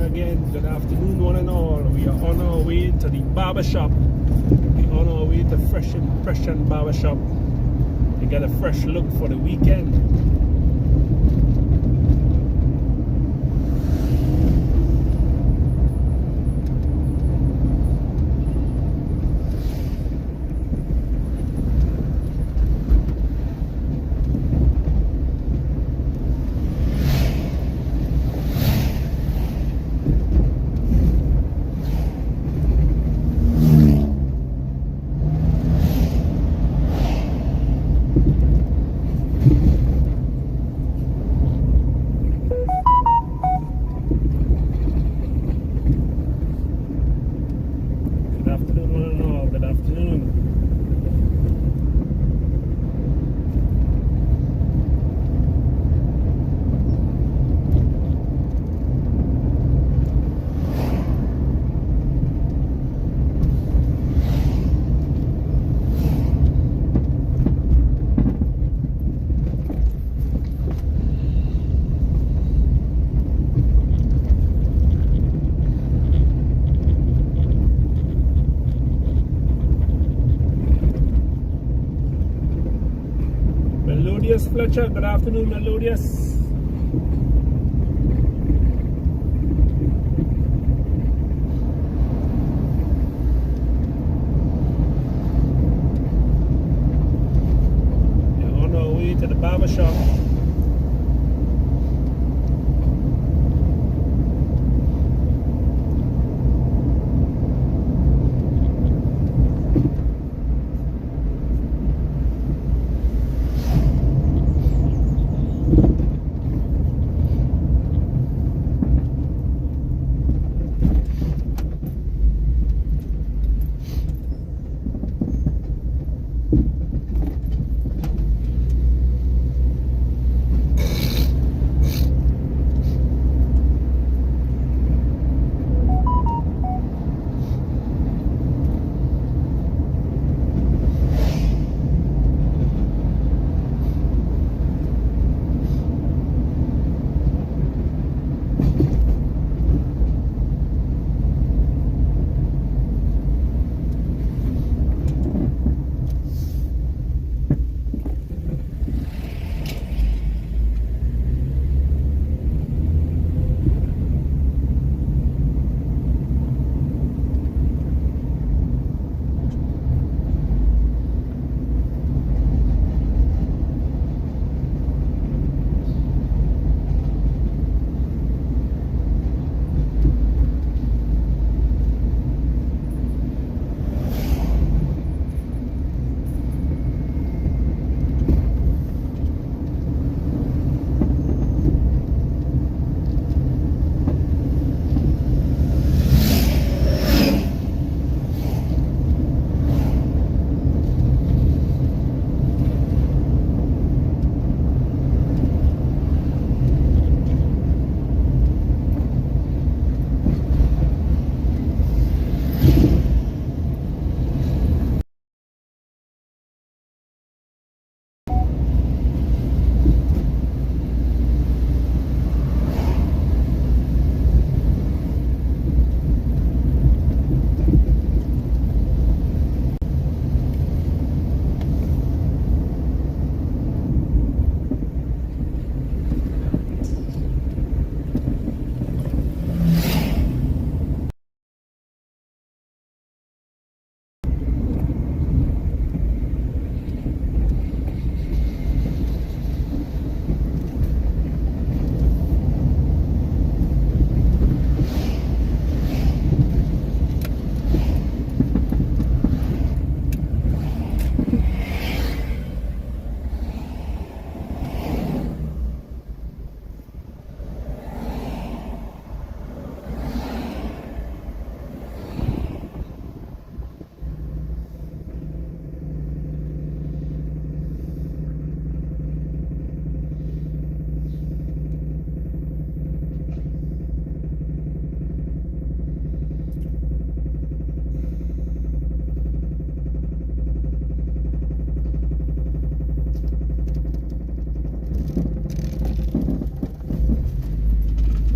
again. Good afternoon, one and all. We are on our way to the barbershop. We're on our way to Fresh Impression Barbershop to get a fresh look for the weekend. Melodious Fletcher, good afternoon, Melodious. We're on our way to the barbershop.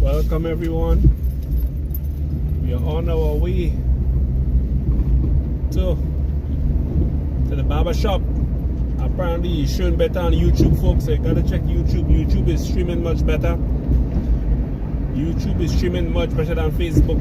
Welcome everyone. We are on our way to the barbershop. Apparently it's showing better on YouTube, folks, so you gotta check YouTube. YouTube is streaming much better. YouTube is streaming much better than Facebook.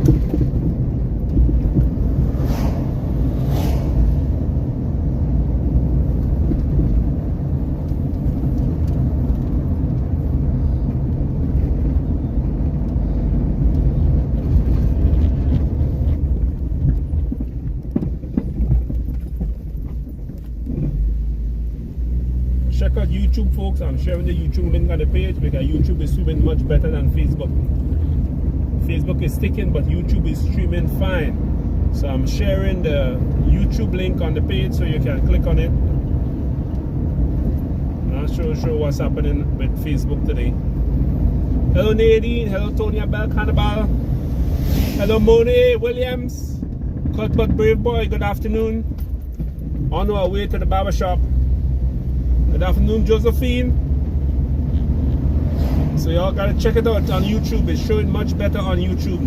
Check out YouTube, folks. I'm sharing the YouTube link on the page because YouTube is streaming much better than Facebook. Facebook is sticking, but YouTube is streaming fine. So I'm sharing the YouTube link on the page so you can click on it. I'll show what's happening with Facebook today. Hello Nadine, hello Tonya Bell Cannibal, hello Monet Williams, Cuthbert Brave Boy, good afternoon. On our way to the barbershop. Good afternoon, Josephine. So y'all gotta check it out on YouTube. It's showing much better on YouTube.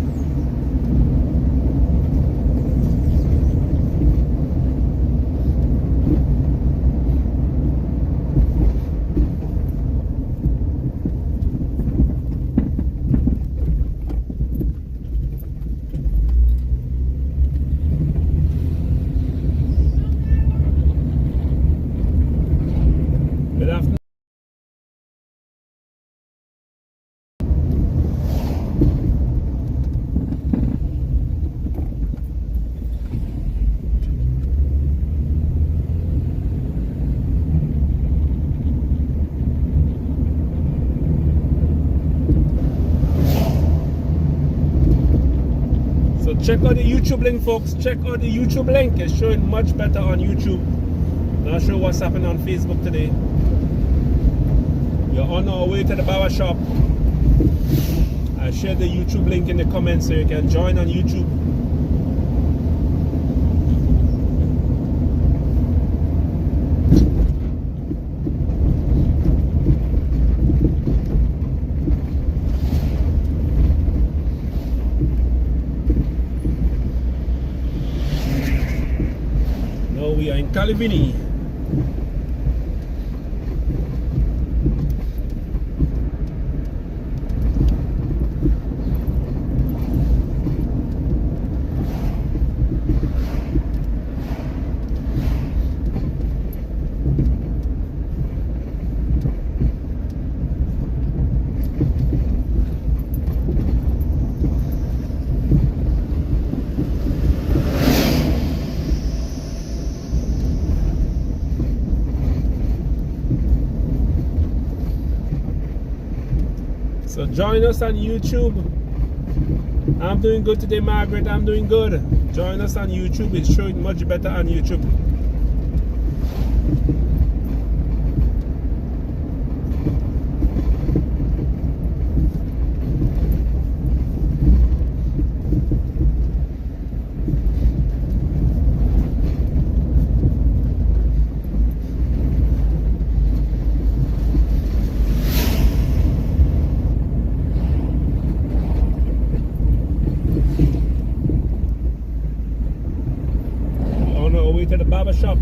Good afternoon. So check out the YouTube link, folks. Check out the YouTube link. It's showing much better on YouTube. Not sure what's happening on Facebook today. We're on our way to the barbershop. I shared the YouTube link in the comments so you can join on YouTube. Now we are in Calivini. So join us on YouTube. I'm doing good today, Margaret. I'm doing good. Join us on YouTube. It's showing much better on YouTube. On our way to the barbershop.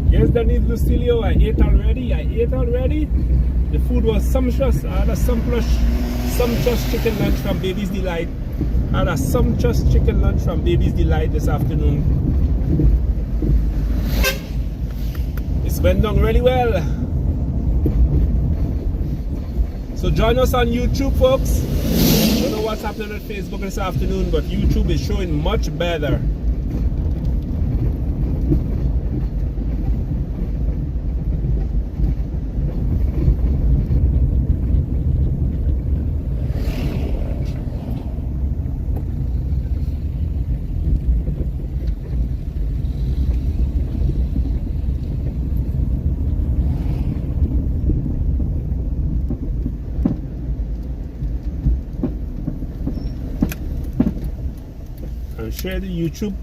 Yes, Denise Lucilio, I ate already. The food was sumptuous. I had a sumptuous chicken lunch from Baby's Delight. This afternoon. It's went down really well. So join us on YouTube, folks. I don't know what's happening on Facebook this afternoon, but YouTube is showing much better. share the YouTube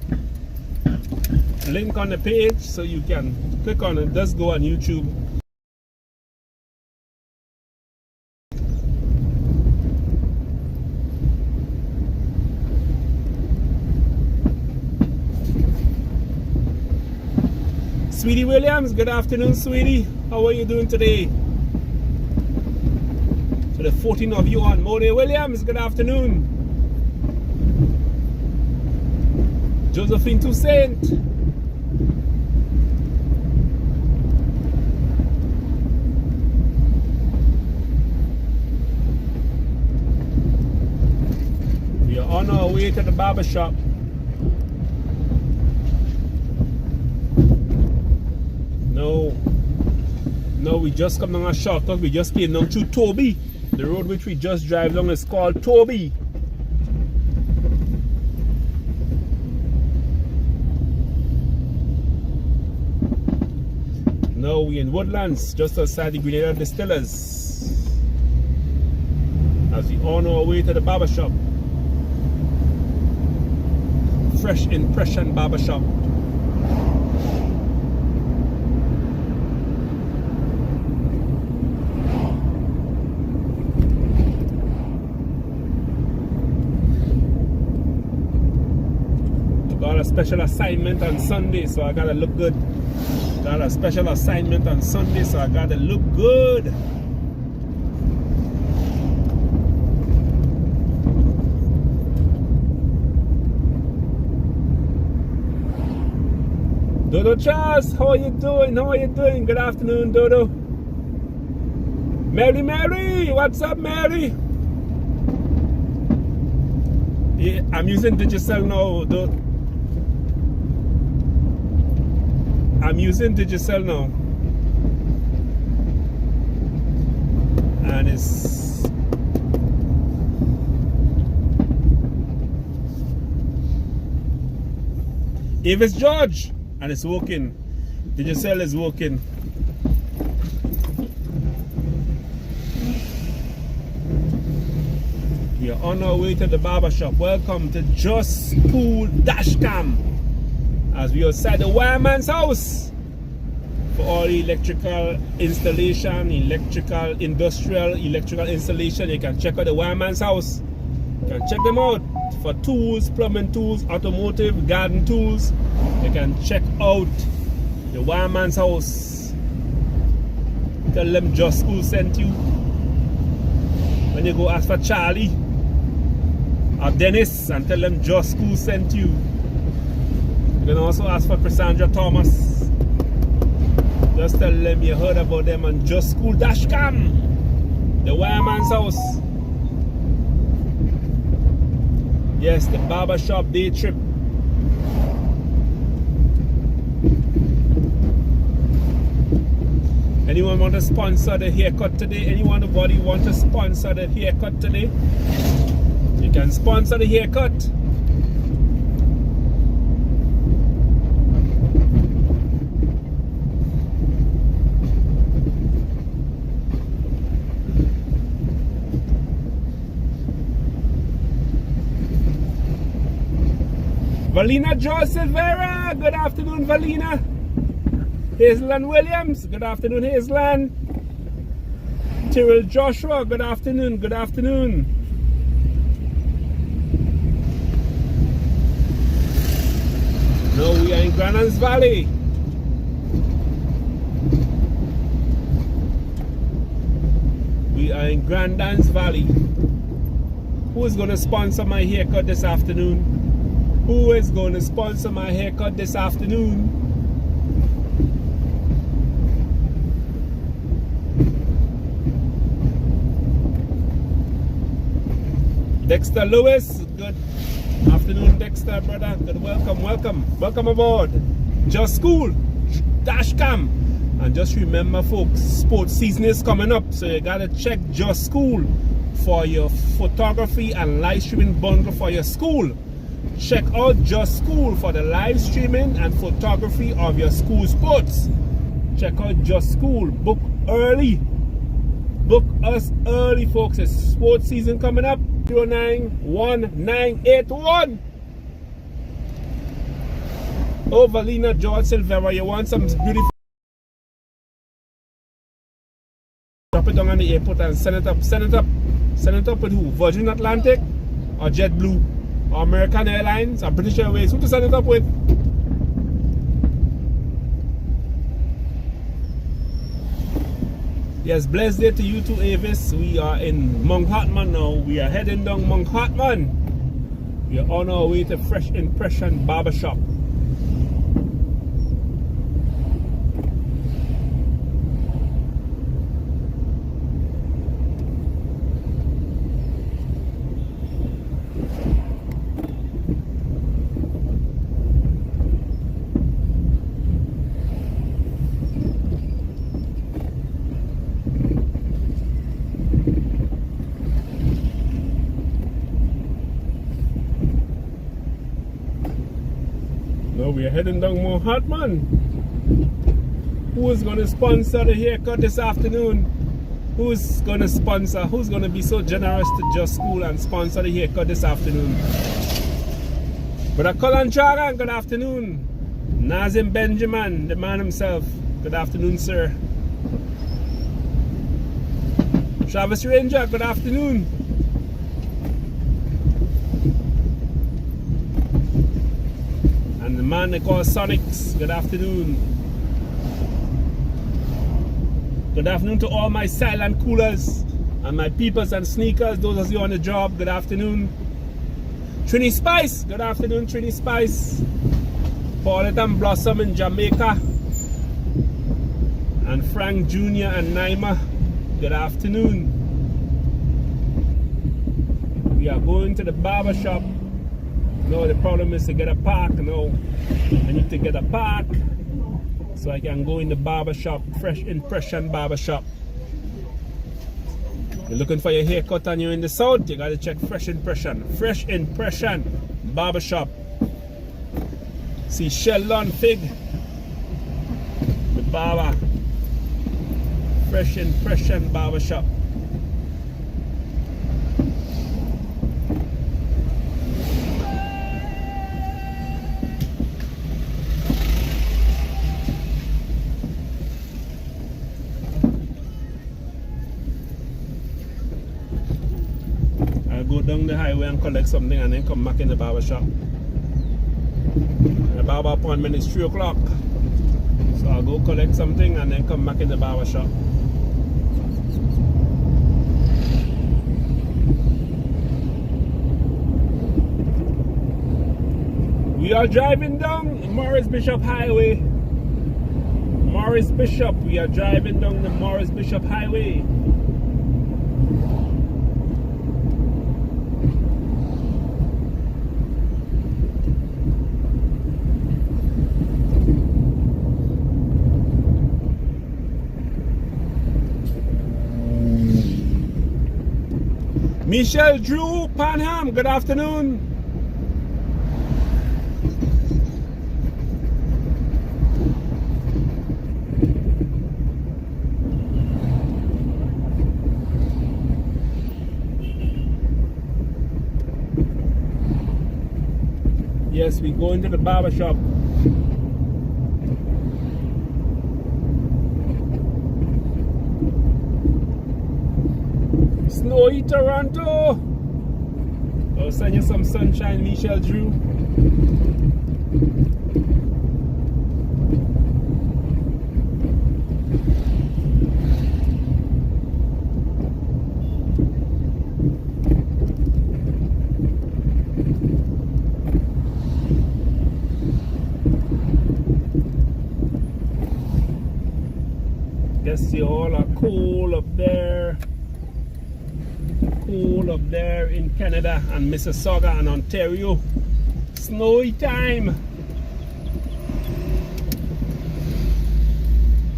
link on the page so you can click on it. Just go on YouTube. Sweetie Williams, good afternoon, sweetie. How are you doing today? So the 14 of you on. Mode Williams, good afternoon. Josephine Toussaint. We are on our way to the barbershop. No, we just come down a shortcut. We just came down to Toby. The road which we just drive along is called Toby. Now we in Woodlands, just outside the Grenada Distillers, as we on our way to the barbershop. Fresh Impression Barbershop. Got a special assignment on Sunday, so I gotta look good. Got a special assignment on Sunday, so I gotta look good. Dodo Charles, how are you doing? How are you doing? Good afternoon, Dodo. Mary, what's up, Mary? Yeah, I'm using Digicel now, Dodo. I'm using Digicel now, and it's Avis George, and it's working. Digicel is working. We are on our way to the barbershop. Welcome to Just Cool Dashcam. As we outside the wireman's house for all electrical installation, electrical, industrial, electrical installation. You can check out the wireman's house. You can check them out for tools, plumbing tools, automotive, garden tools. You can check out the wireman's house. Tell them Just School sent you. When you go ask for Charlie or Dennis, and tell them Just School sent you. You can also ask for Cassandra Thomas. Just tell them you heard about them on Just School Dashcam, the wireman's house. Yes, the barbershop day trip. Anyone want to sponsor the haircut today? Anybody want to sponsor the haircut today? You can sponsor the haircut. Valina Joy Silvera, good afternoon, Valina. Hazelland Williams, good afternoon, Hazelland. Tyrell Joshua, good afternoon, good afternoon. Now we are in Grandans Valley. We are in Grandans Valley. Who is going to sponsor my haircut this afternoon? Who is going to sponsor my haircut this afternoon? Dexter Lewis, good afternoon, Dexter, brother. Good, welcome aboard. Just School Dashcam. And just remember, folks, sports season is coming up, so you gotta check Just School for your photography and live streaming bundle for your school. Check out Just School for the live streaming and photography of your school sports. Check out Just School. Book early. Book us early, folks. It's sports season coming up. 091981 Oh, Valina, George Silvera, you want some beautiful? Drop it down on the airport and send it up. Send it up. Send it up with who? Virgin Atlantic or JetBlue or American Airlines or British Airways? Who to send it up with? Yes, blessed day to you too, Avis. We are in Mount Hartman now. We are heading down Mount Hartman. We are on our way to Fresh Impression Barbershop. No, we are heading down Mount Hartman. Who is going to sponsor the haircut this afternoon? Who's going to sponsor? Who's going to be so generous to Just School and sponsor the haircut this afternoon? Brother Colin Charan, good afternoon. Nazim Benjamin, the man himself. Good afternoon, sir. Travis Ranger, good afternoon. And the man they call Sonics, good afternoon. Good afternoon to all my silent coolers and my peepers and sneakers. Those of you on the job, good afternoon. Trini Spice, good afternoon, Trini Spice. Paulette and Blossom in Jamaica. And Frank Jr. and Naima, good afternoon. We are going to the barbershop. No, the problem is to get a park. No, I need to get a park so I can go in the barbershop, Fresh Impression Barbershop. You're looking for your haircut and you're in the south, you gotta check Fresh Impression. Fresh Impression Barbershop. See Sheldon Fig, the barber. Fresh Impression Barbershop. Go down the highway and collect something and then come back in the barber shop. The barber appointment is 3 o'clock. So I'll go collect something and then come back in the barber shop. We are driving down Morris Bishop Highway. Morris Bishop, we are driving down the Morris Bishop Highway. Michelle Drew Panham, good afternoon. Yes, we go into the barbershop. Snowy Toronto. I'll send you some sunshine, Michelle Drew. Guess you all are cool up there. Cool up there in Canada and Mississauga and Ontario. Snowy time.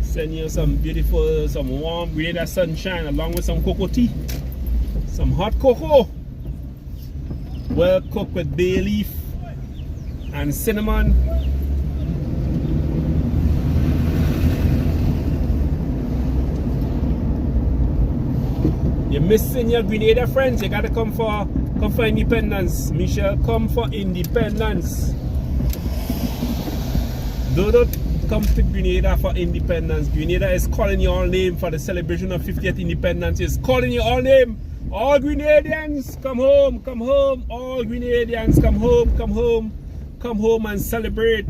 Send you some beautiful, some warm Grenada sunshine along with some cocoa tea. Some hot cocoa. Well cooked with bay leaf and cinnamon. You're missing your Grenada friends. You gotta come for independence. Michelle, come for independence. Do not come to Grenada for independence. Grenada is calling your name for the celebration of 50th independence. It's calling your all name. All Grenadians, come home, come home. All Grenadians, come home, come home. Come home and celebrate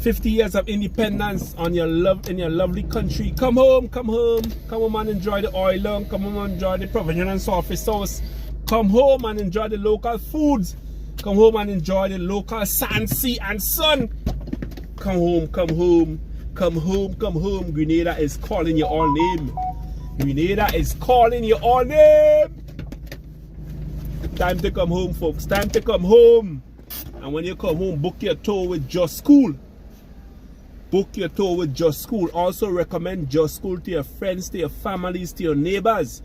50 years of independence in your lovely country. Come home, come home. Come home and enjoy the oil lung. Come home and enjoy the provision and surface sauce. Come home and enjoy the local foods. Come home and enjoy the local sand, sea and sun. Come home, come home. Come home, come home. Grenada is calling your all name. Grenada is calling your all name. Time to come home, folks. Time to come home. And when you come home, book your tour with Just School. Book your tour with Just School. Also recommend Just School to your friends, to your families, to your neighbors.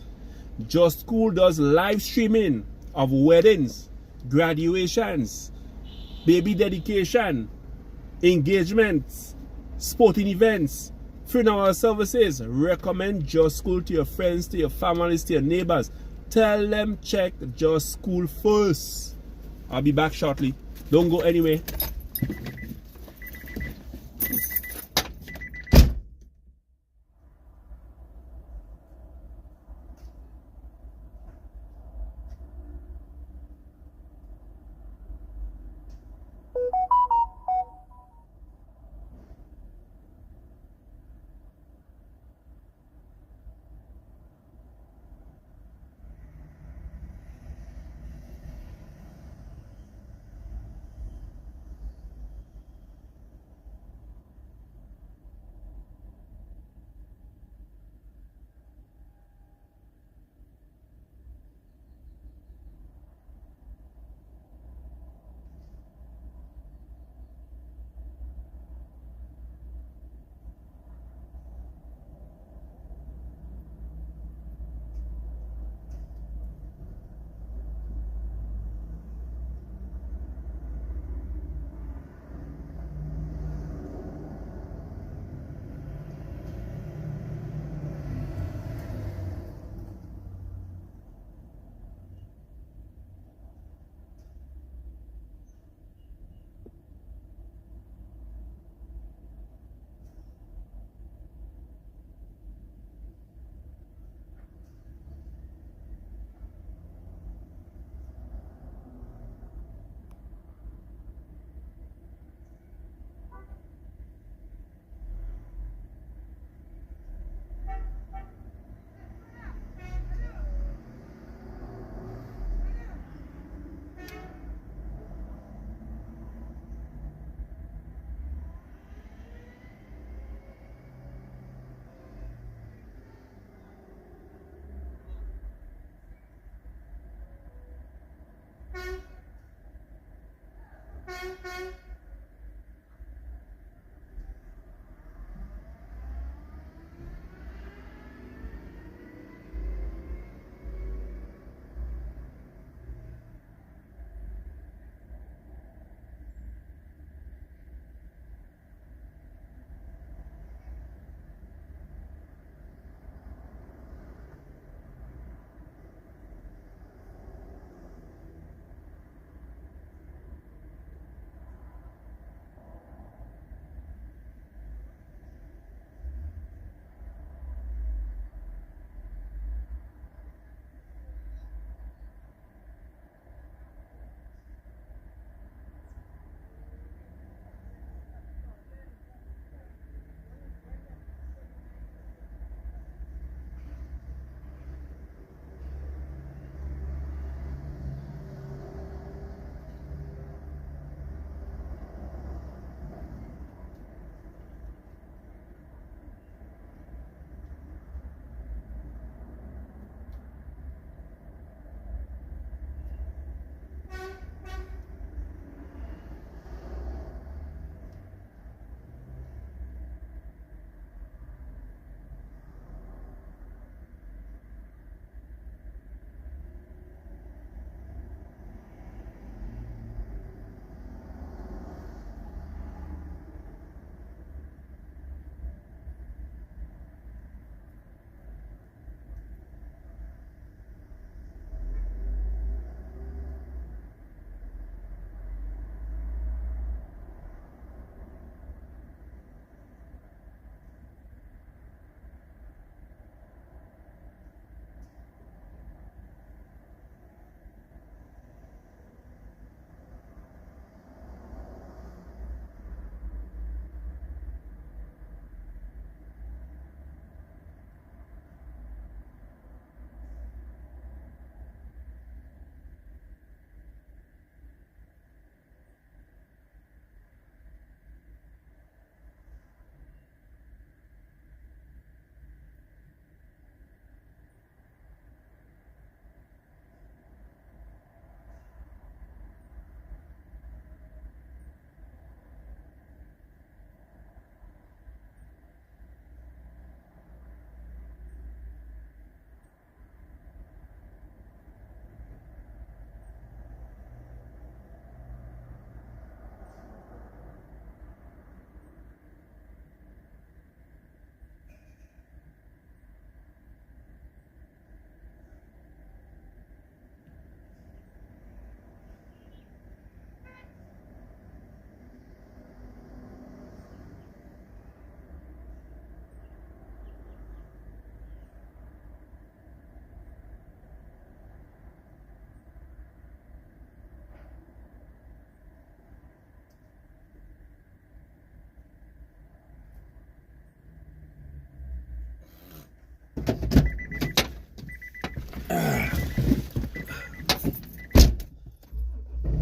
Just School does live streaming of weddings, graduations, baby dedication, engagements, sporting events, funeral services. Recommend Just School to your friends, to your families, to your neighbors. Tell them check Just School first. I'll be back shortly. Don't go anywhere.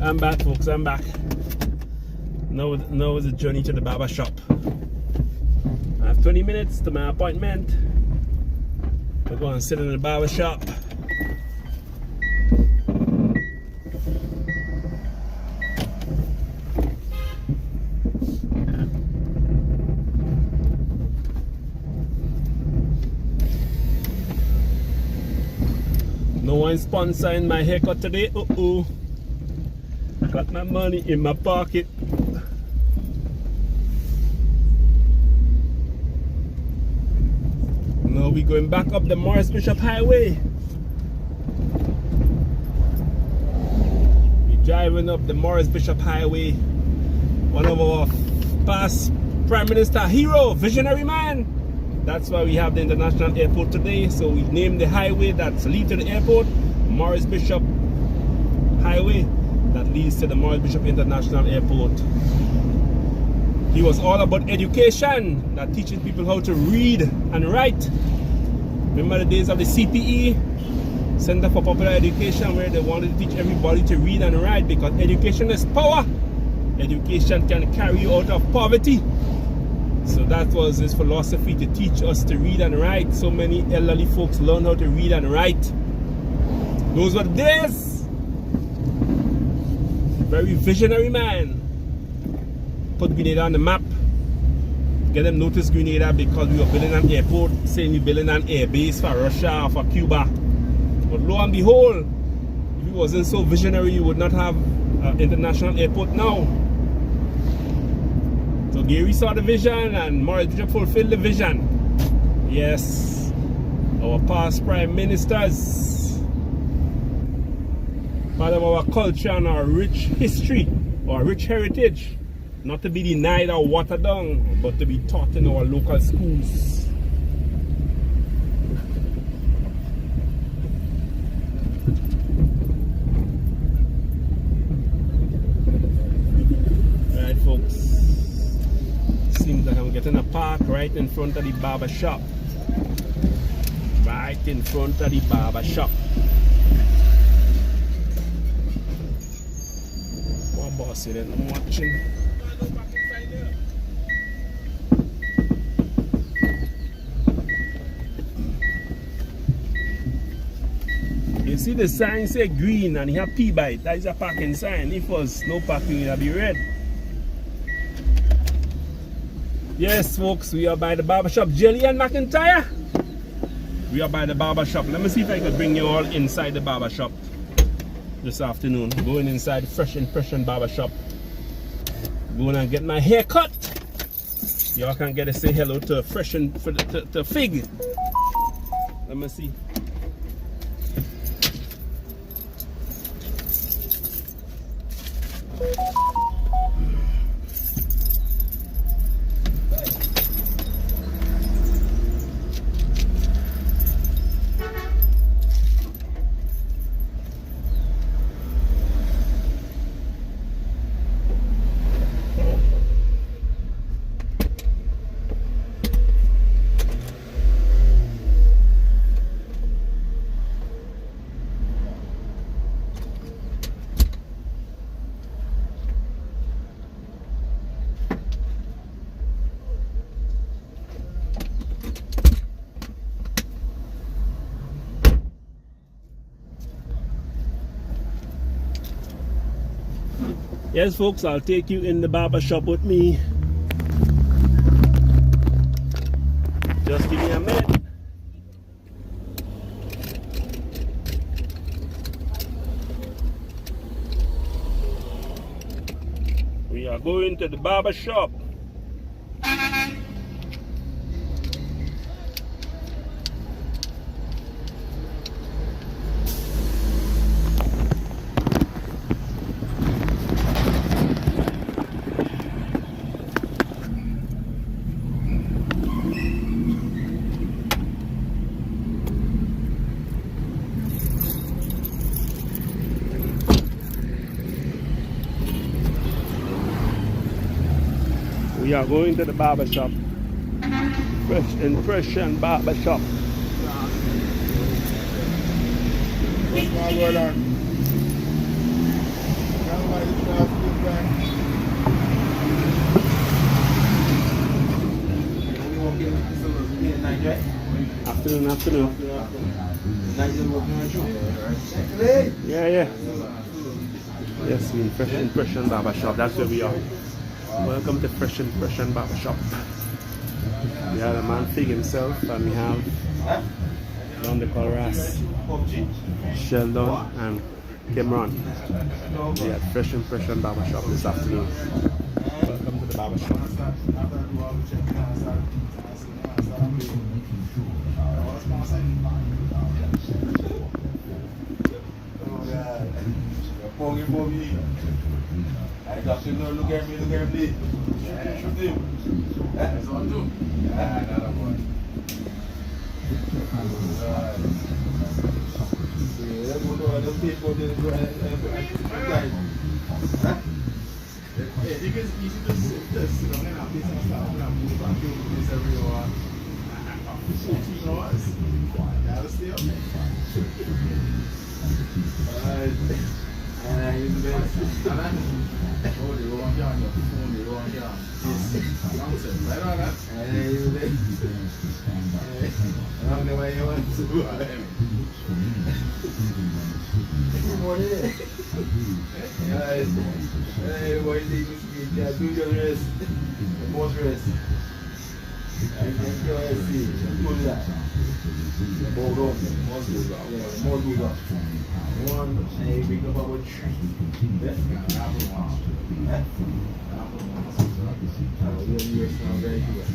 I'm back, folks. I'm back. Now is the journey to the barber shop. I have 20 minutes to my appointment. We're going to sit in the barber shop. No one sponsoring my haircut today. Got my money in my pocket. Now we're going back up the Morris Bishop Highway. We're driving up the Morris Bishop Highway. One of our past Prime Minister hero, visionary man. That's why we have the international airport today. So we named the highway that's leads to the airport Morris Bishop Highway, that leads to the Morris Bishop International Airport. He was all about education, that teaches people how to read and write. Remember the days of the CPE, Center for Popular Education, where they wanted to teach everybody to read and write, because education is power. Education can carry you out of poverty. So that was his philosophy, to teach us to read and write. So many elderly folks learn how to read and write. Those were the days. Very visionary man. Put Grenada on the map. Get them notice Grenada, because we were building an airport, saying we're building an air base for Russia or for Cuba. But lo and behold, if he wasn't so visionary, you would not have an international airport now. So Gary saw the vision and Morris Bishop fulfilled the vision. Yes, our past prime ministers, part of our culture and our rich history, our rich heritage, not to be denied or watered down, but to be taught in our local schools. Alright, folks. Seems like I'm getting a park right in front of the barber shop. Right in front of the barber shop. One boss here that I'm watching. You see the sign say green and you have P-bite. That is a parking sign. If it was no parking, it would be red. Yes, folks, we are by the barbershop. Jelly and McIntyre. We are by the barbershop. Let me see if I can bring you all inside the barbershop this afternoon. Going inside Fresh Impression Barbershop. Going and get my hair cut. Y'all can get to say hello to Fresh and to Fig. Let me see. Yes, folks, I'll take you in the barber shop with me. Just give me a minute. We are going to the barber shop. We are going to the barber shop. Fresh Impression Barbershop. What's going on? Afternoon. Yeah. Yes, in Fresh Impression Barbershop. That's where we are. Welcome to Fresh Impression Barbershop. We have the man Fig himself, and we have down the Colras, Sheldon and Cameron. We at Fresh Impression Barbershop this afternoon. Welcome to the barbershop. I got to look at me. Shoot him. That's all do. Another one. It's easy to sit down and have this and start and move back to this every hour. 14 hours. Gotta stay up. Oh, they go on here on your phone, they go on here. Nonsense, right on that? I don't know why you want to do it. Good morning. Hey, boy, leave me speak. Yeah, do your rest. The most rest. I can go and see. Do that. More go. More go. One, and you pick up about 3. Yeah? You sound very good.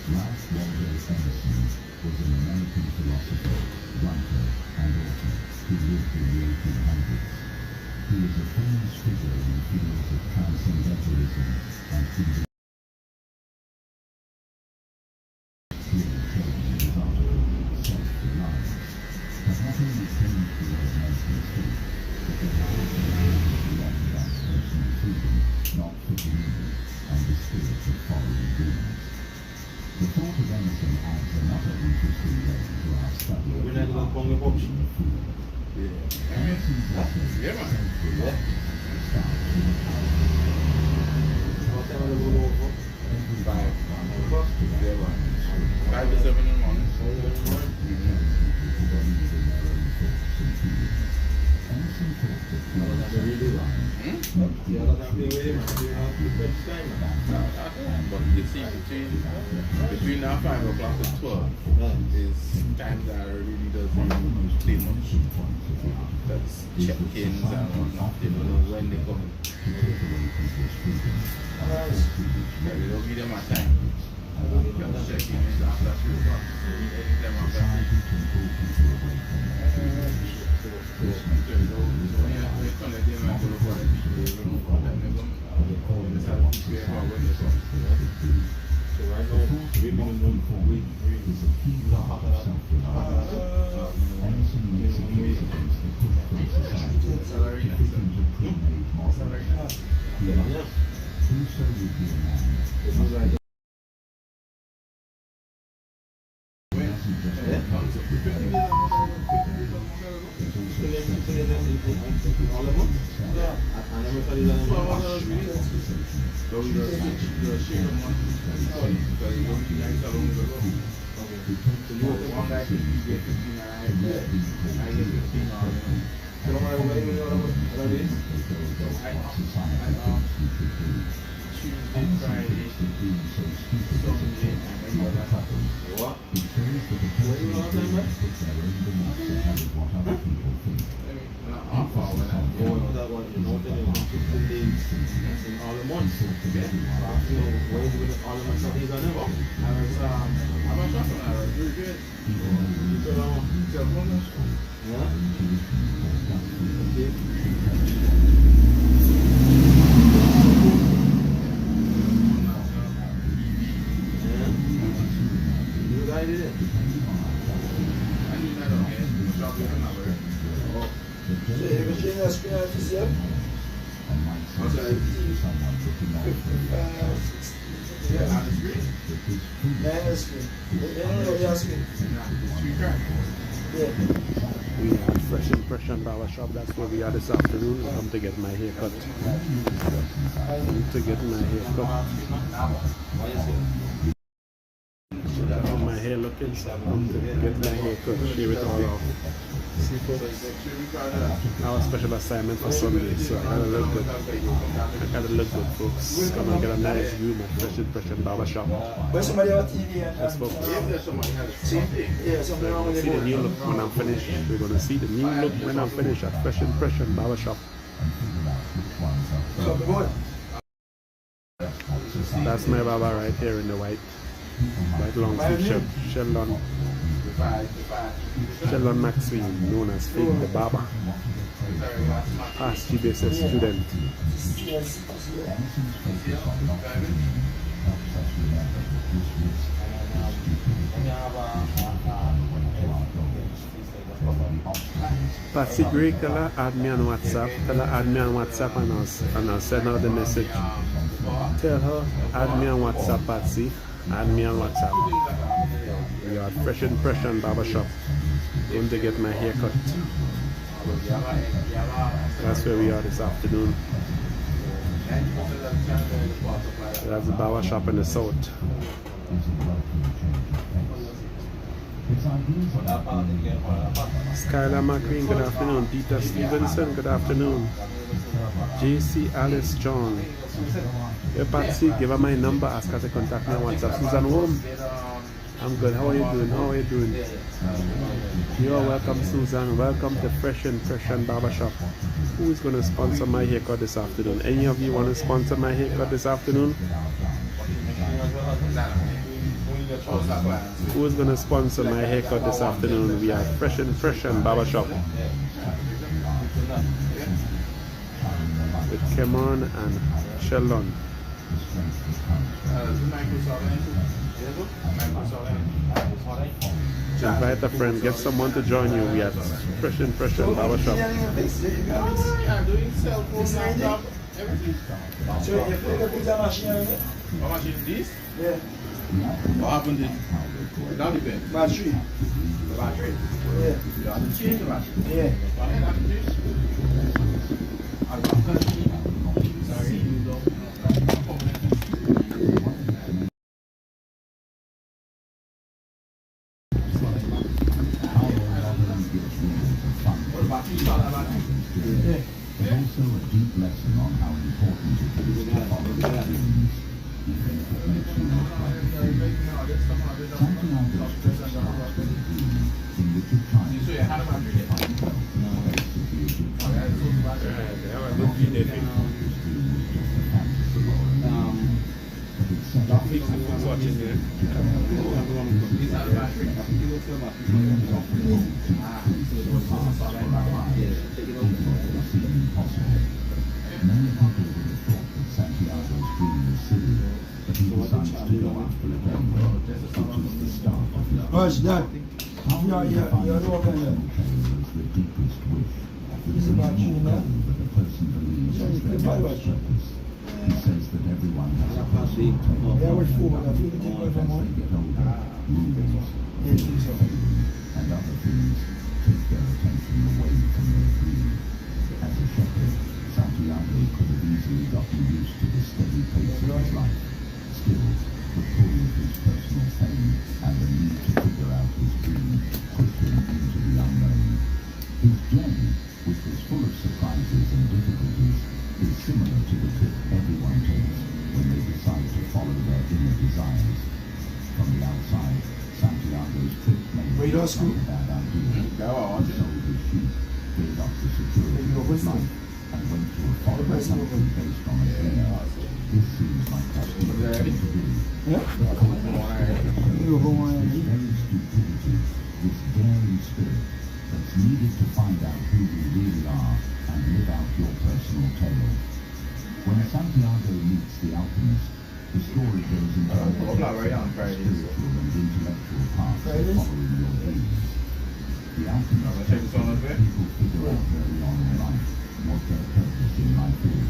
Ralph Waldo Emerson was an American philosopher, writer, and author who lived in the 1800s. He is a famous figure in the fields of transcendentalism and freedom. Clearly shown in his article, Self-Reliance, has not only changed the way Americans think, but they have also moved beyond that personal freedom, not fitting in, and the spirit of following dreams. The thought of Emerson adds another interesting layer to our study of Emerson's essay, Self-Reliance, starts in the Five to 7 in the morning. Emerson thought that But you see, between now 5 o'clock and 12 is times that really doesn't play much. That's check-ins and whatnot. They don't know when they come in. They don't give them a time. Just check-in is after 3 o'clock. Anytime after someone looking after We are Fresh Impression Barbershop. That's where we are this afternoon. I come to get my hair cut. How my hair looking, so I come to get my hair cut. Shave it all off. See, folks, our special assignment for Sunday, so I gotta look good. Folks. Come and get a nice view, my Fresh Impression Barbershop. When somebody on TV Yes, folks. yeah, something wrong with See the new look when I'm finished. We're gonna see the new look when I'm finished at Fresh Impression Barbershop. That's my barber right here in the white long sleeve shirt. Sheldon Maxwell, known as Fig the Barber, past GBSS student. Patsy Gray, tell her add me on WhatsApp. Tell her add me on WhatsApp and I'll send her the message. Tell her add me on WhatsApp, Patsy. Add me on WhatsApp. We are at Fresh Impression Barbershop. Going to get my hair cut. That's where we are this afternoon. That's the barbershop in the south. Skylar McGreen, good afternoon. Dita Stevenson, good afternoon. JC Alice John. Hey Patsy, give her my number, ask her to contact me on WhatsApp. Susan home. I'm good. How are you doing? How are you doing? You are welcome, Susan. Welcome to Fresh Impression Barbershop. Who is going to sponsor my haircut this afternoon? Any of you want to sponsor my haircut this afternoon? Who is going to sponsor my haircut this afternoon? We are Fresh Impression Barbershop with Cameron and Sheldon. Invite a friend, get someone to join you. We are Fresh Impression Barbershop. I'm doing cell phone, laptop, everything. So you put the pizza machine? What machine? This? Yeah. What happened to it? Now the pen. Battery. The battery? Yeah. You have to change the battery? Yeah. Why not change? Sorry. There's also a deep lesson on how important it is to follow the dreams, even if it makes you look like a fool. Santiago's trip starts with a dream in which a child Many people would have thought that Santiago's dream was silly, but he decides to go after it anyway, which is the start of his What's that? How will he find the as the deepest wish? There is more goal that a person believes is their life's purpose. He says that everyone has a personal tale of as they get older, movies, and other things take their attention away from their dream. As a shepherd, Santiago could have easily gotten used to the steady pace of his life. Still, the pull of his personal fame and the need to figure out his dream pushed him into the unknown. His journey, which was full of surprises and difficulties, is similar to the trip everyone takes when they decide to follow their inner desires. From the outside, Santiago's trip may look like a bad idea. He sold his sheep, gave up the security of his life, and went to a foreign country based on a dream. This seems like that's the right thing to do. Yeah. This very stupidity, this daring spirit that's needed to find out who you really are and live out your personal tale. When Santiago meets the alchemist, the story goes into a spiritual and intellectual path of following your dreams. The alchemist helps people figure out early on in life what their purpose in life is,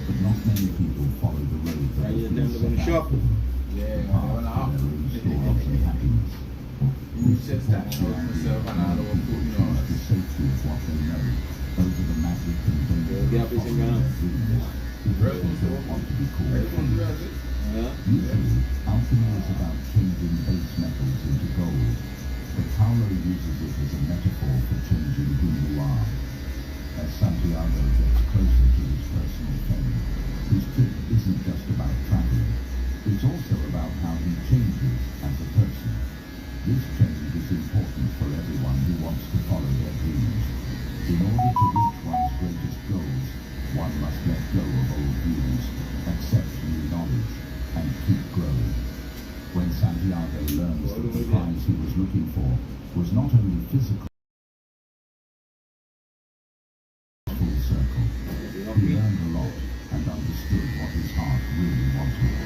but not many people follow the road that is set out. path to their own stories and happiness. This supports the idea that many people choose the safety of what they know over the magic and danger of following their dreams because they don't want to be called fools. Usually, alchemy is about changing base metals into gold, but Paulo uses it as a metaphor for changing who you are. As Santiago gets closer to his personal fame, his trip isn't just about traveling, it's also about how he changes as a person. This change is important for everyone who wants to follow their dreams. In order to reach one's greatest goals, one must let go of old views, accept new knowledge, and keep growing. When Santiago learns that the prize he was looking for was not only physical, full circle, he learned a lot and understood what his heart really wanted.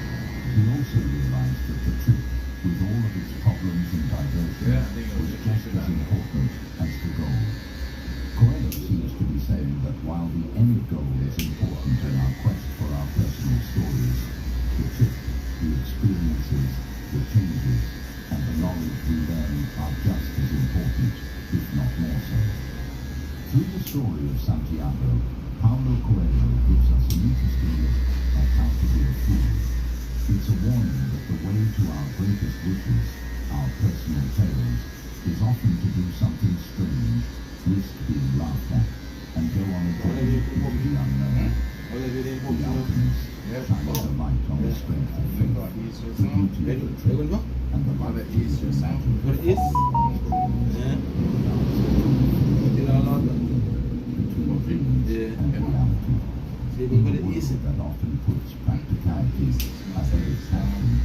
He also realized that the trip, with all of its problems and diversions, was just as important as the goal. Coelho seems to be saying that while the end goal is important in our quest for our personal stories, the trip, the experiences, the changes, and the knowledge we learn are just as important, if not more so. Through the story of Santiago, Paulo Coelho gives us an interesting look at how to be a fool. It's a warning that the way to our greatest wishes, our personal tales, is often to do something strange, risk being laughed at, and go on a journey into the unknown. The alchemist shines a light on the strength of faith, the beauty of the trip, and the light of the magic of following one's dreams. Between dreams and reality. In a world that often puts practicality ahead of passion,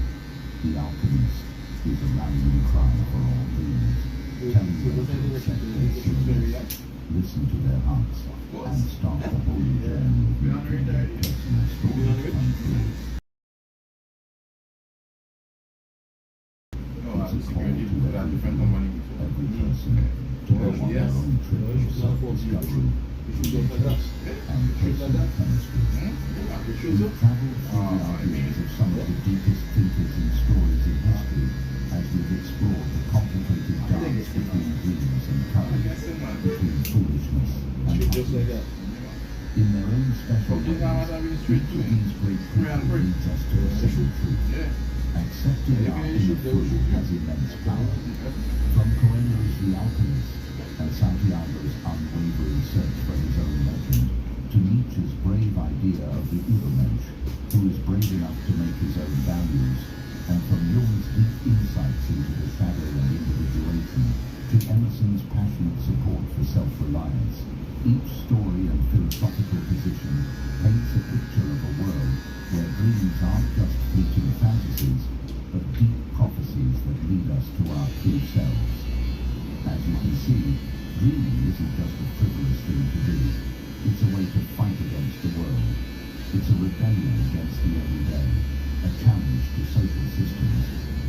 the alchemist is a rallying cry for all dreams, telling them to accept their feelings, listen to their hearts, and start the holy journey of making their personal stories come true. It's a call to every person to go on their own trip of self-discovery, taste, and personal chemistry. We've traveled through the ideas of some of the deepest thinkers and stories in history as we've explored the complicated dance between dreams and courage, between foolishness and happiness. In their own special ways, each of these great people leads us to the same truth. Accepting our inner fool has immense power. From Coelho's The Alchemist and Santiago's unwavering search for his own legend, to Nietzsche's brave idea of the Übermensch, who is brave enough to make his own values, and from Jung's deep insights into the shadow and individuation, to Emerson's passionate support for self-reliance, each story and philosophical position paints a picture of a world where dreams aren't just fleeting fantasies, but deep prophecies that lead us to our true selves. As you can see, dreaming isn't just a frivolous thing to do. It's a way to fight against the world. It's a rebellion against the everyday, a challenge to social systems,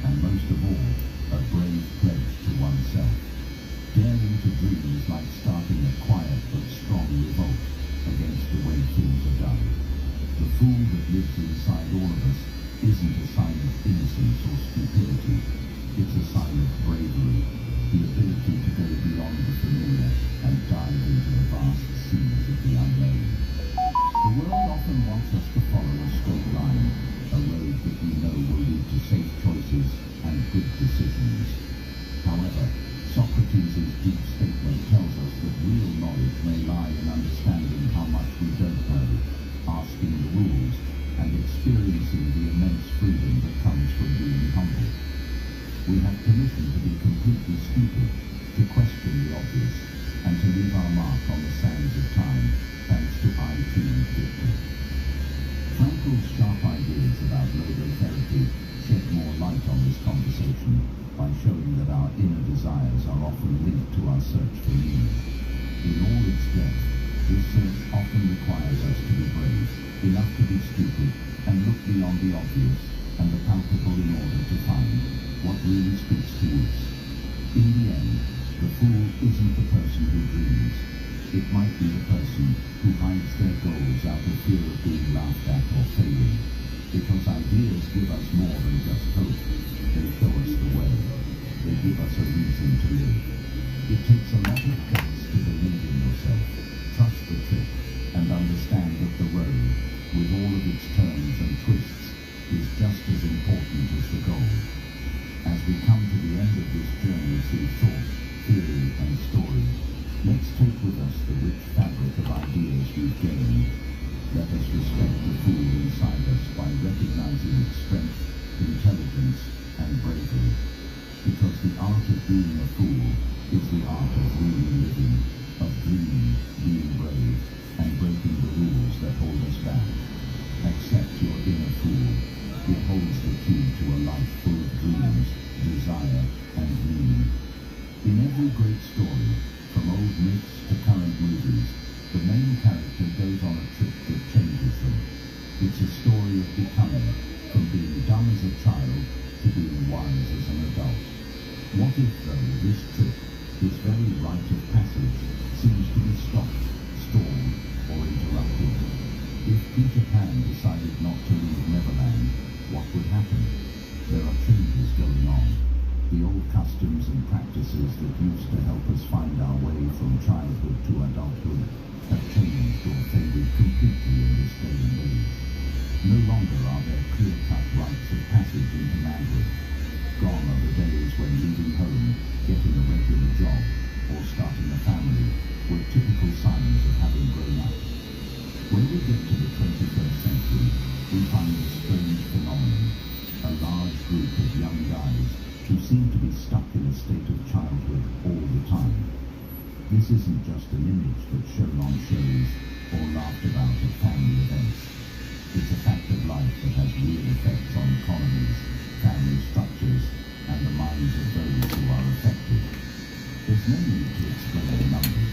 and most of all, a brave pledge to oneself. Daring to dream is like starting a quiet but strong revolt against the way things are done. The fool that lives inside all of us isn't a sign of innocence or stupidity. It's a sign of bravery, the ability to go beyond the familiar and dive into the vast seas of the unknown. The world often wants us to follow a straight line, a road that we know will lead to safe choices and good decisions. However, Socrates' deep statement tells us that real knowledge may lie in understanding how much we don't know, asking the rules, and experiencing the immense freedom that comes from being humble. We have permission to be completely stupid, to question the obvious, and to leave our mark on the sands of time, thanks to IT Victor. Frankel's sharp ideas about logotherapy shed more light on this conversation by showing that our inner desires are often linked to our search for meaning. In all its depth, this search often requires us to be brave, enough to be stupid, and look beyond the obvious and the palpable in order to find what really speaks to us. In the end, the fool isn't the person who dreams. It might be the person who hides their goals out of fear of being laughed at or failing. Because ideas give us more than just hope. They show us the way. They give us a reason to live. It takes a lot of guts to believe in yourself, trust the trip, and understand that the road, with all of its turns and twists, is just as important as the goal. As we come to the end of this journey through thought, theory, and story, let's take with us the rich fabric of ideas we've gained. Let us respect the fool inside us by recognizing its strength, intelligence, and bravery. Because the art of being a fool is the art of really living, of dreaming, being brave, and breaking the rules that hold us back. Accept your inner fool. It holds the key to a life full of dreams, desire, and meaning. In every great story, from old myths to current movies, the main character goes on a trip that changes them. It's a story of becoming, from being dumb as a child to being wise as an adult. What if, though, this trip, this very rite of passage, seems to be stopped, stalled, or interrupted? If Peter Pan decided not to leave Neverland, what would happen? There are changes going on. The old customs and practices that used to help us find our way from childhood to adulthood have changed or faded completely in this day and age. No longer are there clear-cut rites of passage into manhood. Gone are the days when leaving home, getting a regular job, or starting a family were typical signs of having grown up. When we get to the 21st century, we find a strange phenomenon, a large group of young guys who seem to be stuck in a state of childhood all the time. This isn't just an image that's shown on shows or laughed about at family events. It's a fact of life that has real effects on economies, family structures, and the minds of those who are affected. There's no need to explain the numbers.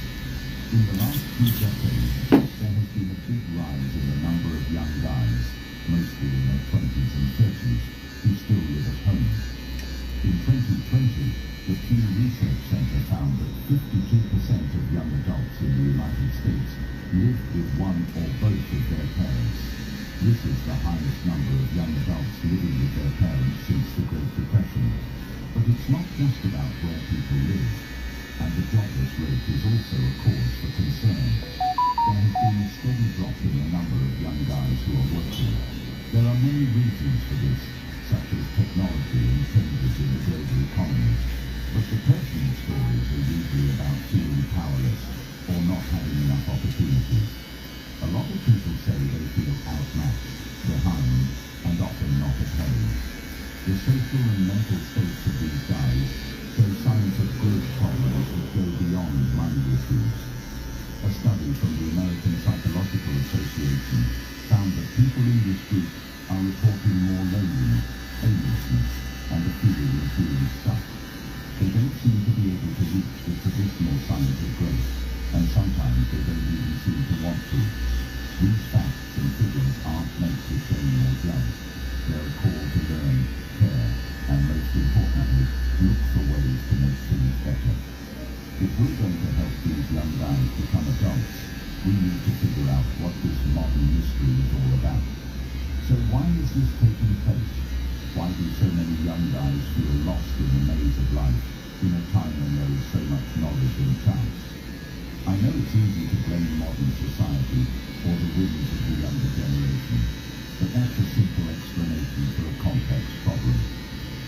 In the last few decades, there has been a big rise in the number of young guys, mostly in their 20s and 30s, who still live at home. In 2020, the Pew Research Center found that 52% of young adults in the United States lived with one or both of their parents. This is the highest number of young adults living with their parents since the Great Depression. But it's not just about where people live, and the jobless rate is also a cause for concern. There has been a steady drop in the number of young guys who are working. There are many reasons for this, such as technology and changes in the global economy. But the personal stories are usually about feeling powerless or not having enough opportunities. A lot of people say they feel outmatched, behind, and often not at home. The social and mental states of these guys show signs of growth problems that go beyond money issues. A study from the American Psychological Association found that people in this group are reporting more loneliness, aimlessness, and a feeling of being stuck. They don't seem to be able to reach the traditional signs of growth, and sometimes they don't even seem to want to. These facts and figures aren't meant to shame or judge. They're a call to learn, care, and most importantly, look for ways to make things better. If we're going to help these young guys become adults, we need to figure out what this modern mystery is all about. So why is this taking place? Why do so many young guys feel lost in the maze of life in a time when there is so much knowledge and chance? I know it's easy to blame modern society or the whims of the younger generation, but that's a simple explanation for a complex problem.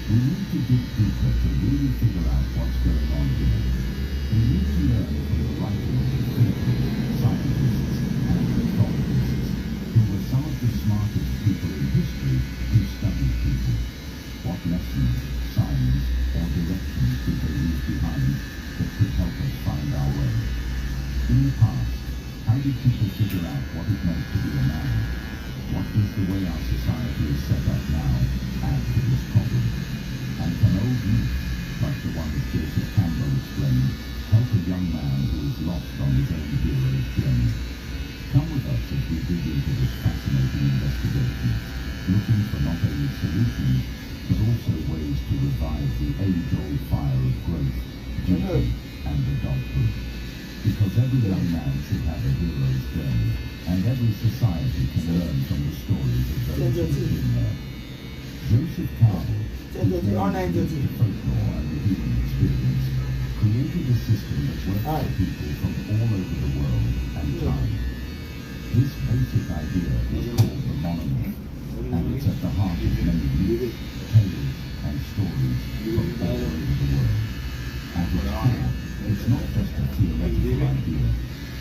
We need to dig deeper to really figure out what's going on here. We need to learn from the writings of thinkers, scientists, and anthropologists, who were some of the smartest people in history who studied people. What lessons, signs, or directions did they leave behind that could help us find our way? In the past, how did people figure out what it meant to be a man? What does the way our society is set up now add to this problem? And can old myths, like the ones Joseph Campbell explained, help a young man who is lost on his own hero's journey? Come with us as we dig into this fascinating investigation, looking for not only solutions, but also ways to revive the age-old fire of growth, duty, and adulthood. Because every young man should have a hero's journey, and every society can learn from the stories of those Joseph Campbell, 10:30 or 9:30. folklore and the human experience, created a system that works Aye. for people from all over the world and time. This basic idea is called the monomyth, and it's at the heart of many myths, tales, and stories from all over the world. At its core, it's not just a theoretical idea,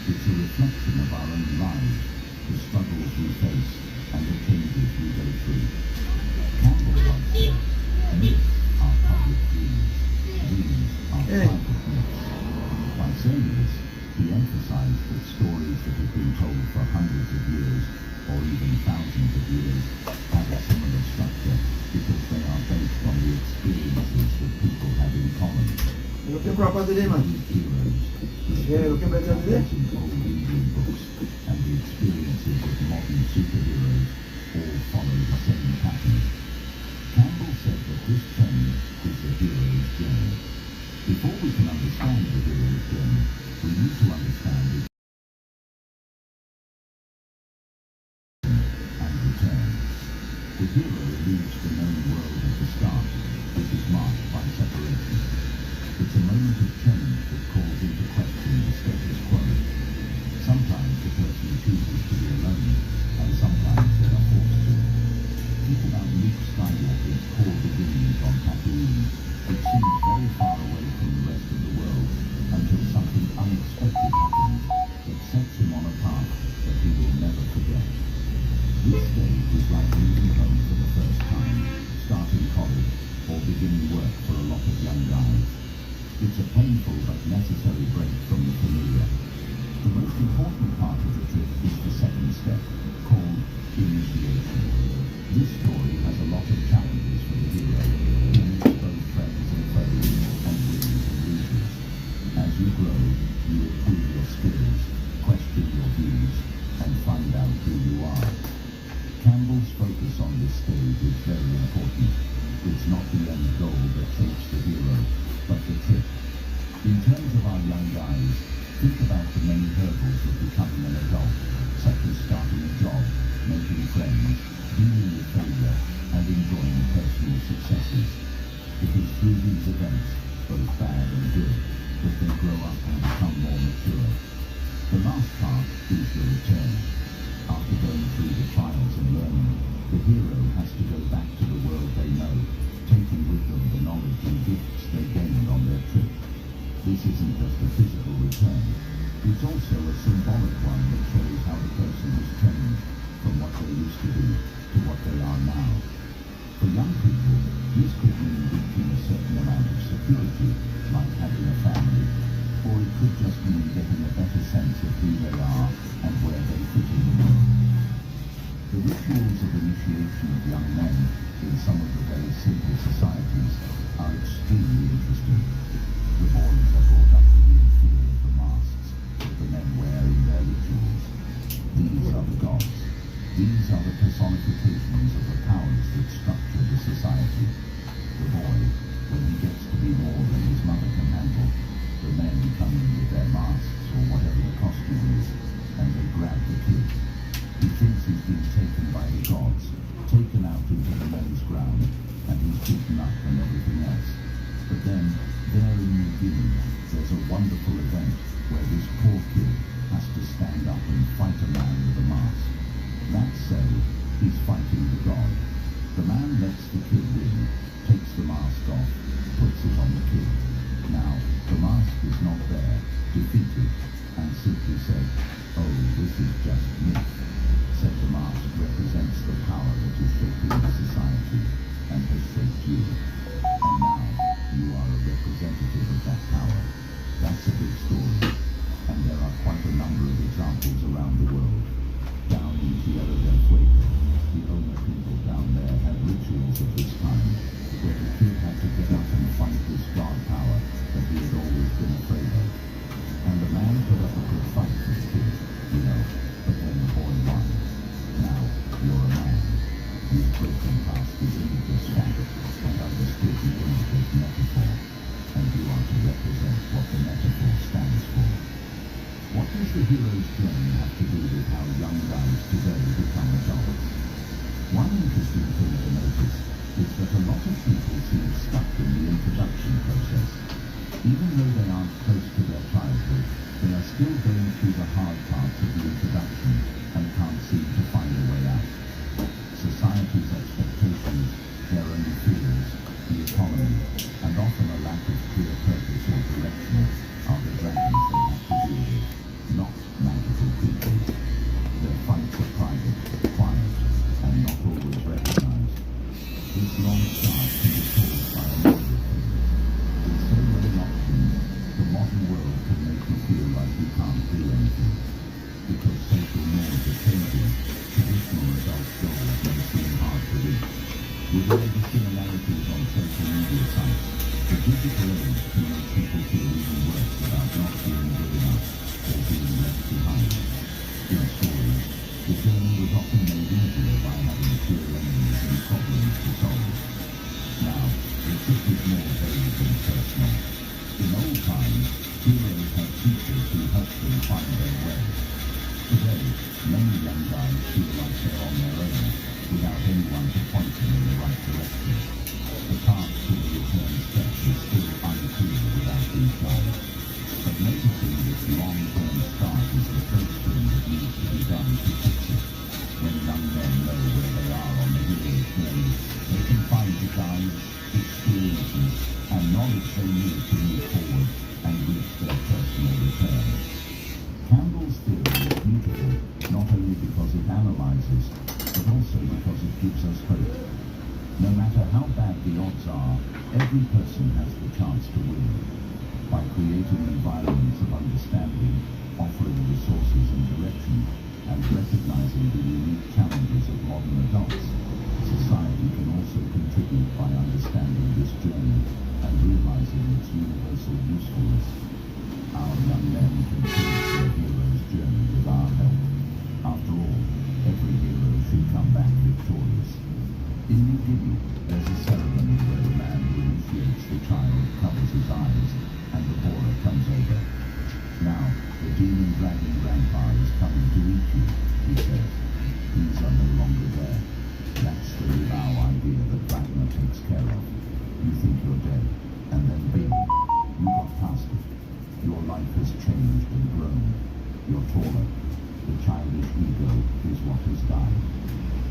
it's a reflection of our own lives, the struggles we face, and the changes we go through. Campbell once said, myths are public dreams, dreams are private myths. By saying this, he emphasized that stories that have been told for hundreds of years, or even thousands of years, have a similar structure because they are based on the experiences that people have in common. Looking proper today, man. Heroes, Yeah, looking better today. in old Indian books, and the experiences of modern superheroes all follow the same pattern. Campbell said that this trend is the hero's journey. Before we can understand the hero's journey, we need to understand its and return. The hero leaves the known world at the start, which is marked by separation. It's a moment of change that calls into question the status quo. Sometimes the person chooses to be alone, and sometimes they are forced to. Think about Luke Skywalker's poor beginnings on Tatooine. It seems very far away from the rest of the world until something unexpected happens that sets him on a path that he will never forget. This stage is like leaving home for the first time, starting college, or beginning work for a lot of young guys. It's a painful but necessary break from the familiar. The most important part of the trip is the second step, called initiation. This story has a lot of challenges for the hero, who meets both friends and foes, and wins and loses. As you grow, you improve your skills, question your views, and find out who you are. Campbell's focus on this stage is very important. It's not the end goal that shapes the hero, but the trip. In terms of our young guys, think about the many hurdles of becoming an adult, such as starting a job, making friends, dealing with failure, and enjoying personal successes. It is through these events, both bad and good, that they grow up and become more mature. The last part is the return. After going through the trials and learning, the hero has to go back to the world they know, taking with them the knowledge and gifts they gained on their trip. This isn't just a physical return, it's also a symbolic one that shows how the person has changed from what they used to be to what they are now. For young people, this could mean reaching a certain amount of security, like having a family, or it could just mean getting a better sense of who they are and where they fit in the world. The rituals of initiation of young men in some of the very simple societies are extremely interesting. The boys are brought up to be in fear of the masks that the men wear in their rituals. These are the gods. These are the personifications of the powers that structure the society. The boy, when he gets to be more than his mother can handle, the men come in with their masks or whatever the costume is, and they grab the kid. He thinks he's been taken by the gods, taken out into the men's ground, and he's beaten up and everything else. But then, there in New Guinea, there's a wonderful event where this poor kid has to stand up and fight a man with a mask. That's so, he's fighting the god. The man lets the kid win, takes the mask off, puts it on the kid. Now, the mask is not there, defeated, and simply said, "Oh, this is just myth," said the mask With all the similarities on social media sites, the digital age can make people feel even worse about not being good enough or being left behind. In stories, the journey was often made easier by having clear enemies and problems to solve. Now, the trip is more vague and personal. In old times, heroes had teachers who helped them find their way. Today, many young guys feel like they're on their own, without anyone to point them in the right direction. The path to the return step is still unclear without these guides. But noticing this long-term start is the first thing that needs to be done to fix it. When young men know where they are on the hero's journey, they can find the guides, experiences, and knowledge they need to move forward and reach their personal return. Campbell's theory is beautiful, not only because it analyzes, but also because it gives us hope. No matter how bad the odds are, every person has the chance to win. By creating environments of understanding, offering resources and direction, and recognizing the unique challenges of modern adults, society can also contribute by understanding this journey and realizing its universal usefulness. Our young men can finish their hero's journey with our help. After all, every hero should come back victorious. In New Guinea, there's a ceremony where the man who initiates the child covers his eyes and the boy comes over. Now, the demon dragon grandpa is coming to eat you, he says. These are no longer there. That's the Libao idea that Wagner takes care of. You think you're dead, and then bing, you got past it. Your life has changed and grown. You're taller. The childish ego is what has died.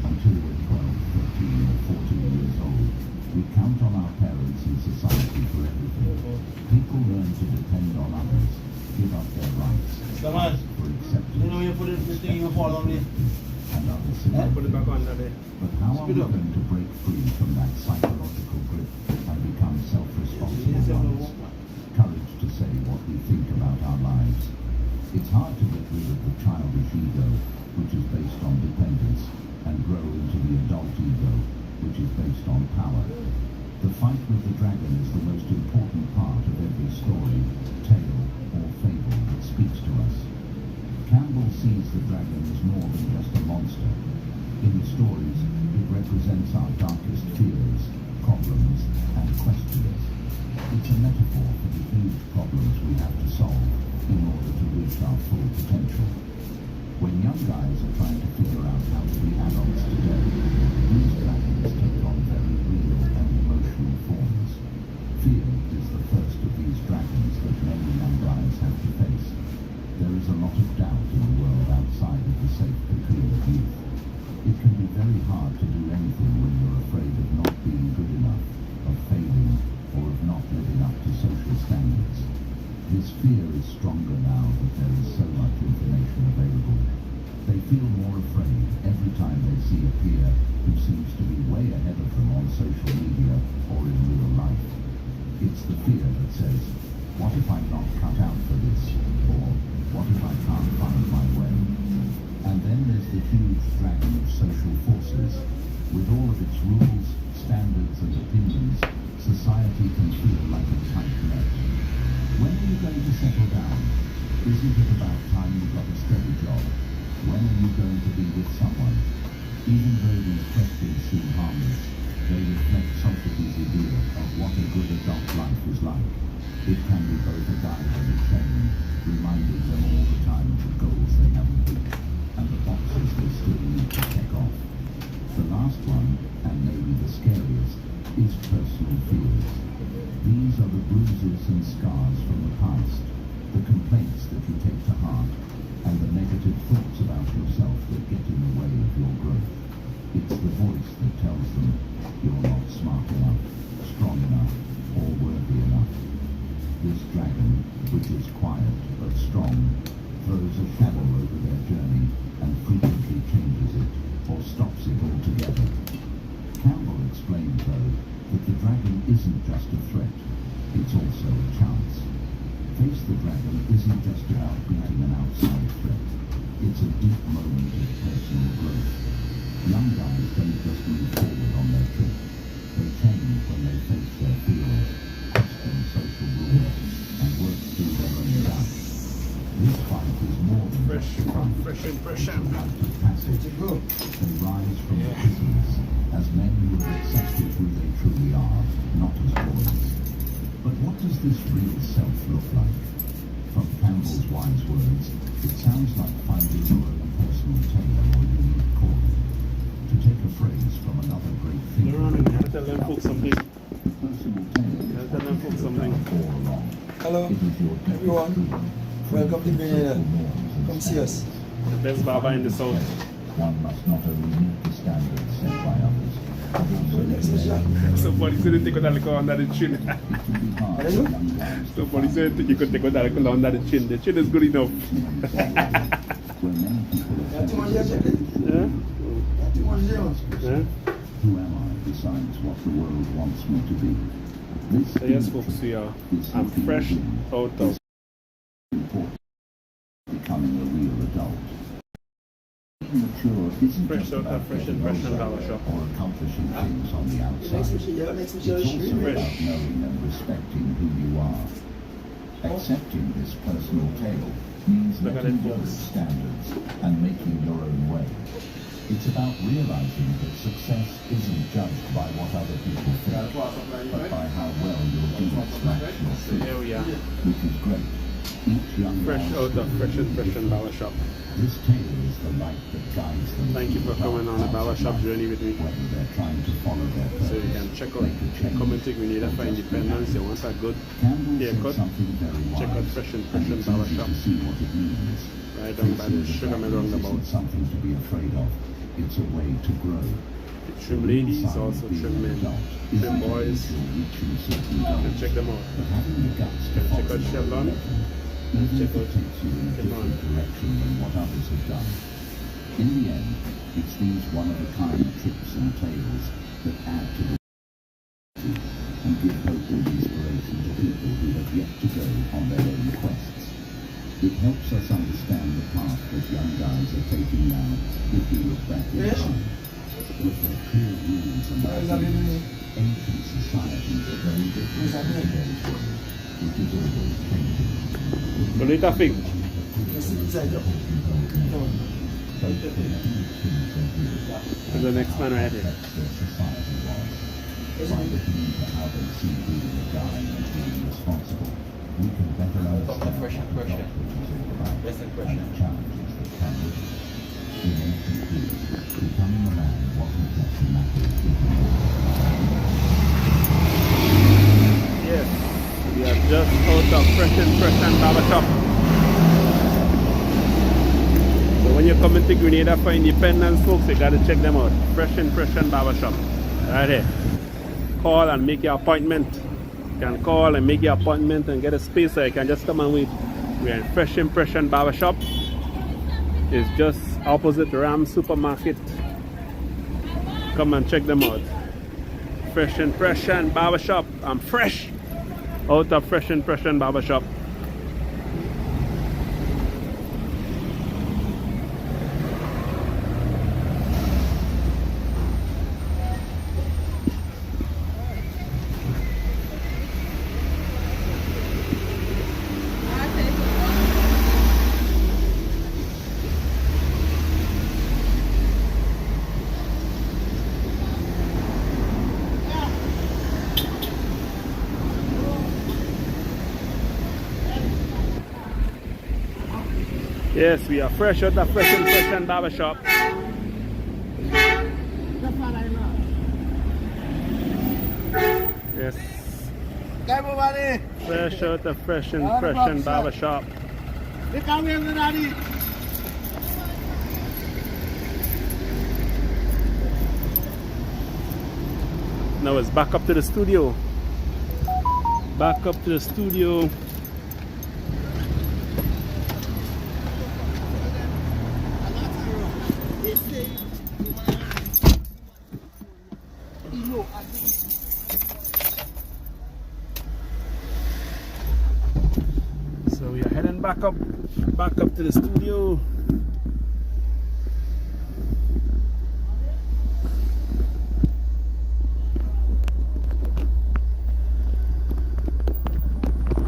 Until we're 12, 13 or 14 years old, we count on our parents and society for everything. People learn to depend on others, give up their rights, ask for acceptance, You know, you put it, this thing, you fall on me. and other similar Put it back on things. there. But how are we going to break free from that psychological grip and become self-responsible ones? Courage to say what we think about our lives. It's hard to get rid of the childish ego, which is based on dependence, and grow into the adult ego, which is based on power. The fight with the dragon is the most important part of every story, tale, or fable that speaks to us. Campbell sees the dragon as more than just a monster. In the stories, it represents our darkest fears, problems, and questions. It's a metaphor for the huge problems we have to solve in order to reach our full potential. When young guys are trying to figure out how to be adults today, these dragons take on very real and emotional forms. Fear is the first of these dragons that many young guys have to face. There is a lot of doubt in the world outside of the safe cocoon of youth. It can be very hard to do anything when you're afraid of not being good enough, of failing, or of not living up to social standards. This fear is stronger now that there is so much information available. They feel more afraid every time they see a peer who seems to be way ahead of them on social media or in real life. It's the fear that says, what if I'm not cut out for this? Or, what if I can't find my way? And then there's the huge dragon of social forces. With all of its rules, standards and opinions, society can feel like a tight net. When are you going to settle down? Isn't it about time you got a steady job? When are you going to be with someone? Even though these questions seem harmless, they reflect Socrates' idea of what a good adult life is like. It can be both a guide and a chain, reminding them all the time of the goals they haven't reached and the boxes they still need to check off. The last one, and maybe the scariest, is personal fears. These are the bruises and scars from the past, the complaints that you take to heart, and the negative thoughts about yourself that get in the way of your growth. It's the voice that tells them you're not smart enough, strong enough, or worthy enough. This dragon, which is quiet but strong, throws a shadow over their journey and frequently changes it or stops it altogether. Campbell explained, though, that the dragon isn't just a threat, it's also a chance. Face the Dragon isn't just about beating an outside threat. It's a deep moment of personal growth. Young guys don't just move forward on their trip. Impression. Passage. They rise from the prisons as men who have accepted who they truly are, not as boys. But what does this real self look like? From Campbell's wise words, it sounds like finding your own personal tailor or unique calling. To take a phrase from another great thinker, They're running. I'll tell them folks something. personal tailor I'll tell them folks something. all along. Hello, It is your everyone. Welcome to Grenada. Come see us. The best barber in the south. One must not only meet the standards set by others, but also live Somebody said they take out a little under the chin. to be hard for young guys to Somebody find said you could take out a little under the chin. The chin is good enough. where many people Yeah, too much have there, said, Yeah? Too much there. Yeah? who am I besides what the world wants me to be? This So yes folks, we are. I'm fresh out of important, becoming a real adult. Being mature isn't Fresh just out about of fresh getting impression older Barbershop. or accomplishing things on the Next outside. week, yeah, next week, It's also yeah. about knowing and respecting who you are. Accepting this personal tale means Look at letting it, go of folks. standards and making your own way. It's about realizing that success isn't judged by what other people think, but by how well your deeds match your So here truth, we are. which is great. Each young Fresh man's out of fresh story impression is Barbershop. This tale is the light that guides them. Thank you for through coming on the dark Barbershop paths of journey with me. life, whether they're trying to follow their So you purpose, can check out make a change, Community Grenada for or just Independence. be You want a good Campbell haircut? said something very wise, Check out Fresh and Impression it's easy Barbershop. to see what it means. Right down by the Facing Sugar Mill darkness roundabout. isn't something to be afraid of. It's a way to grow. Trim ladies, also trim men, trim boys. You can check them out. But having the guts to Can check follow out your Chevron. direction, even Check if it out takes you in a Chevron. different direction than what others have done. In the end, it's these one-of-a-kind trips and tales that add to the and give hope and inspiration to people who have yet to go on their own quests. It helps us understand the path that young guys are taking now if we look back in Yes. time. With their clear rules and values, ancient societies are very different from today's world, which is always changing. So later fig. Let's sit inside there. Come on. There's the next man right here. Their society was. By looking into how they see being a guy and being responsible, we can better understand what adulthood is all about and the challenges that come with it. In ancient Greece, becoming a man wasn't just a matter of getting Yes, we are just out of Fresh Impression Barbershop. So when you come into Grenada for Independence, folks, you gotta check them out. Fresh Impression Barbershop, right here. Call and make your appointment. You can call and make your appointment and get a space, so you can just come and wait. We're in Fresh Impression Barbershop. It's just opposite Ram Supermarket. Come and check them out. Fresh Impression Barbershop. I'm fresh out of Fresh Impression Barbershop. Yes, we are fresh out of Fresh Impression Barbershop. Yes, fresh out of Fresh Impression Barbershop. Now it's back up to the studio. Back up to the studio. So we are heading back up to the studio.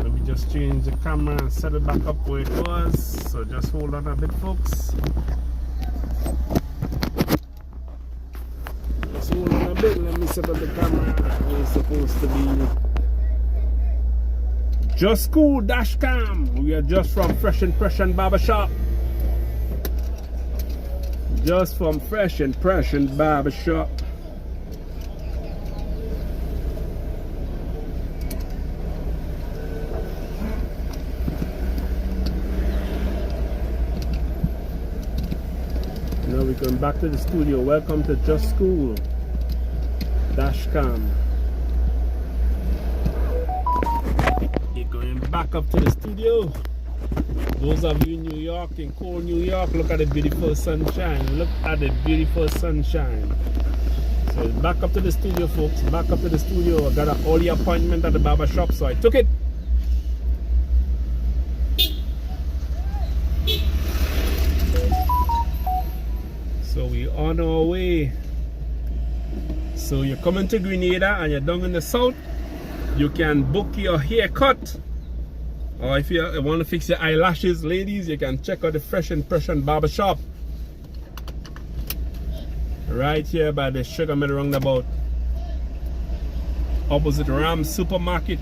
Let me just change change the camera and set it back up where it was. So just hold on a bit, folks. Just hold on a bit. Let me set up the camera where it's supposed to be. Just Cool Dash Cam. We are just from Fresh Impression Barbershop. Just from Fresh Impression Barbershop. Now we're going back to the studio. Welcome to Just Cool Dash Cam. You're going back up to the studio. Those of you in New York, in cold New York, look at the beautiful sunshine. Look at the beautiful sunshine. So back up to the studio, folks. Back up to the studio. I got an early appointment at the barber shop, so I took it. So we on our way. So you're coming to Grenada and you're down in the south, you can book your haircut. Or if you want to fix your eyelashes, ladies, you can check out the Fresh Impression Barbershop. Right here by the Sugar Mill roundabout. Opposite Ram Supermarket.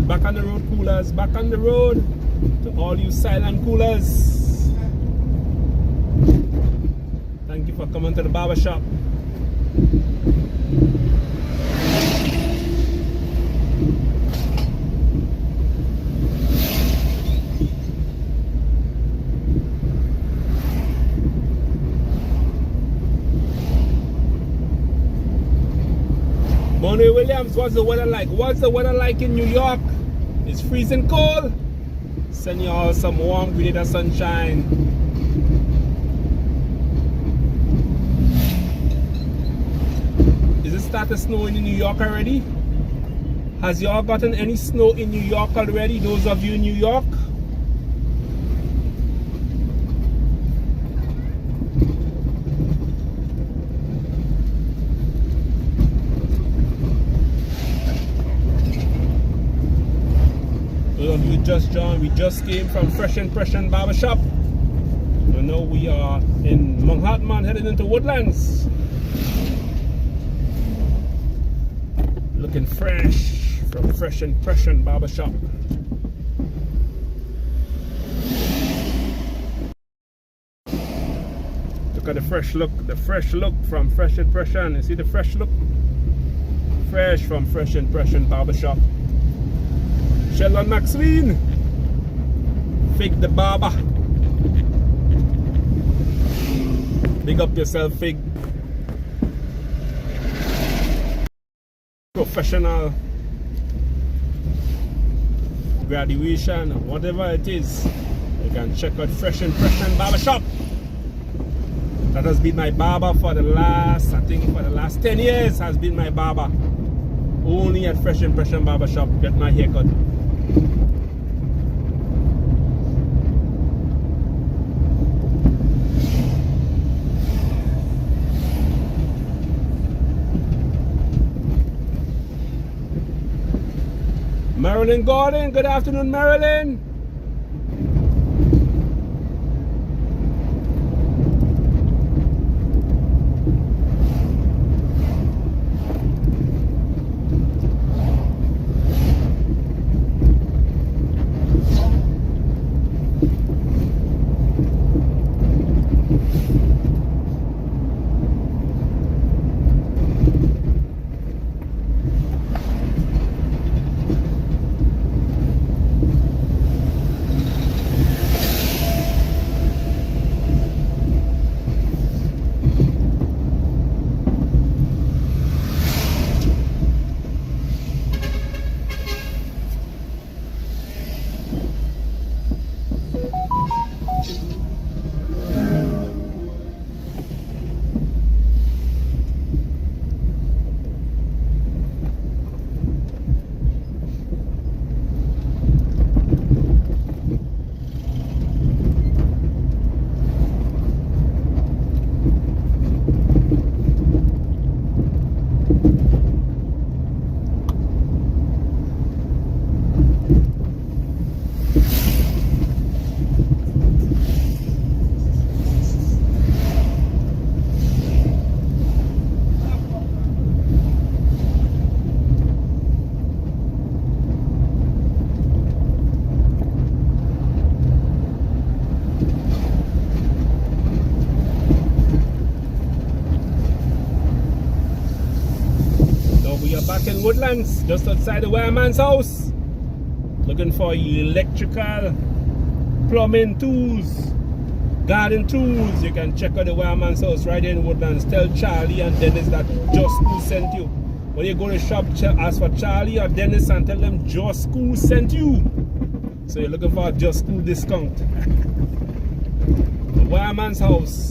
Back on the road, coolers. Back on the road to all you silent coolers. Thank you for coming to the barbershop. Bonnie Williams, what's the weather like? What's the weather like in New York? It's freezing cold. Send you all some warm Grenada sunshine. Is it started snowing in New York already? Has y'all gotten any snow in New York already? Those of you in New York? Those of you just joined, we just came from Fresh Impression Barbershop. So now we are in Manhattan, heading into Woodlands. Looking fresh from Fresh Impression Barbershop. Look at the fresh look from Fresh Impression. You see the fresh look? Fresh from Fresh Impression Barbershop. Sheldon Maxwell, Fig the Barber. Big up yourself, Fig. Professional graduation, whatever it is, you can check out Fresh Impression Barbershop. That has been my barber for the last, I think for the last 10 years has been my barber. Only at Fresh Impression Barbershop get my haircut. Marilyn Gordon, good afternoon, Marilyn. Woodlands, just outside the wireman's house. Looking for electrical, plumbing tools, garden tools. You can check out the wireman's house right in Woodlands. Tell Charlie and Dennis that Just School sent you. When you go to shop, ask for Charlie or Dennis and tell them Just School sent you. So you're looking for a Just School discount. The wireman's house.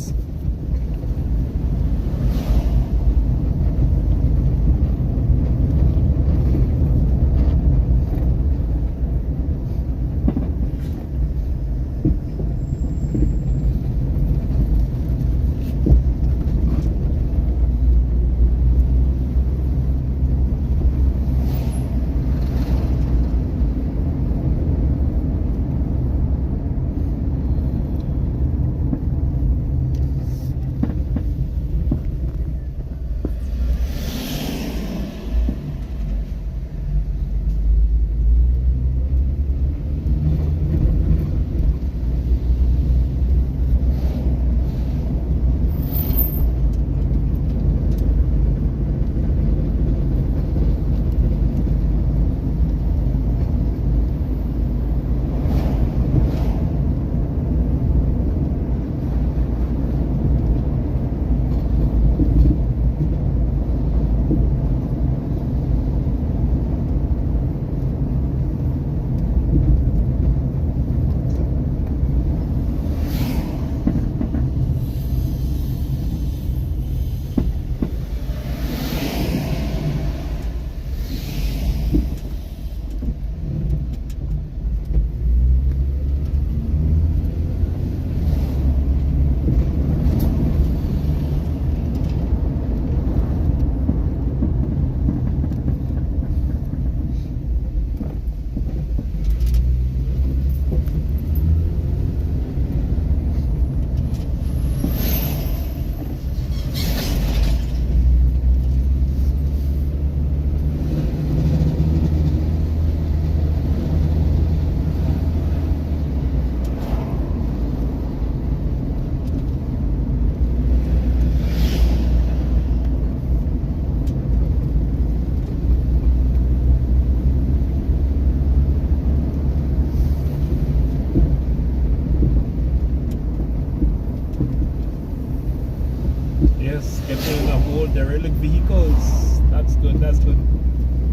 Getting a whole derelict vehicles. That's good, that's good.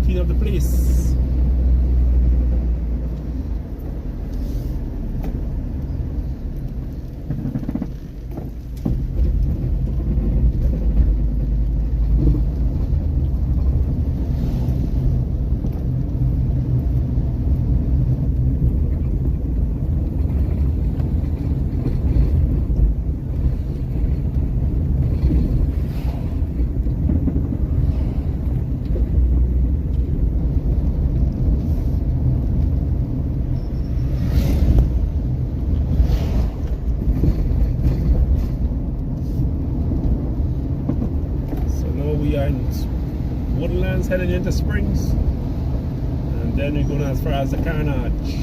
Clean up the place. We are in Woodlands heading into Springs, and then we're going as far as the Carnage.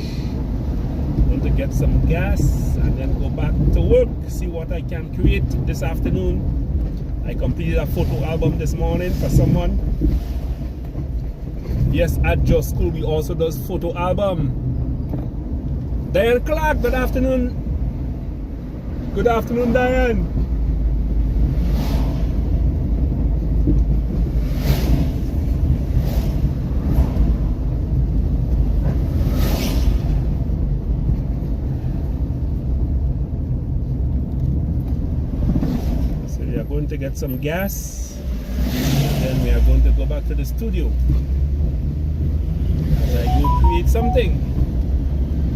Going to get some gas and then go back to work, see what I can create this afternoon. I completed a photo album this morning for someone. Yes, at Just School we also does photo album. Diane Clark, good afternoon. Good afternoon, Diane. Going to get some gas, and then we are going to go back to the studio as I go create something.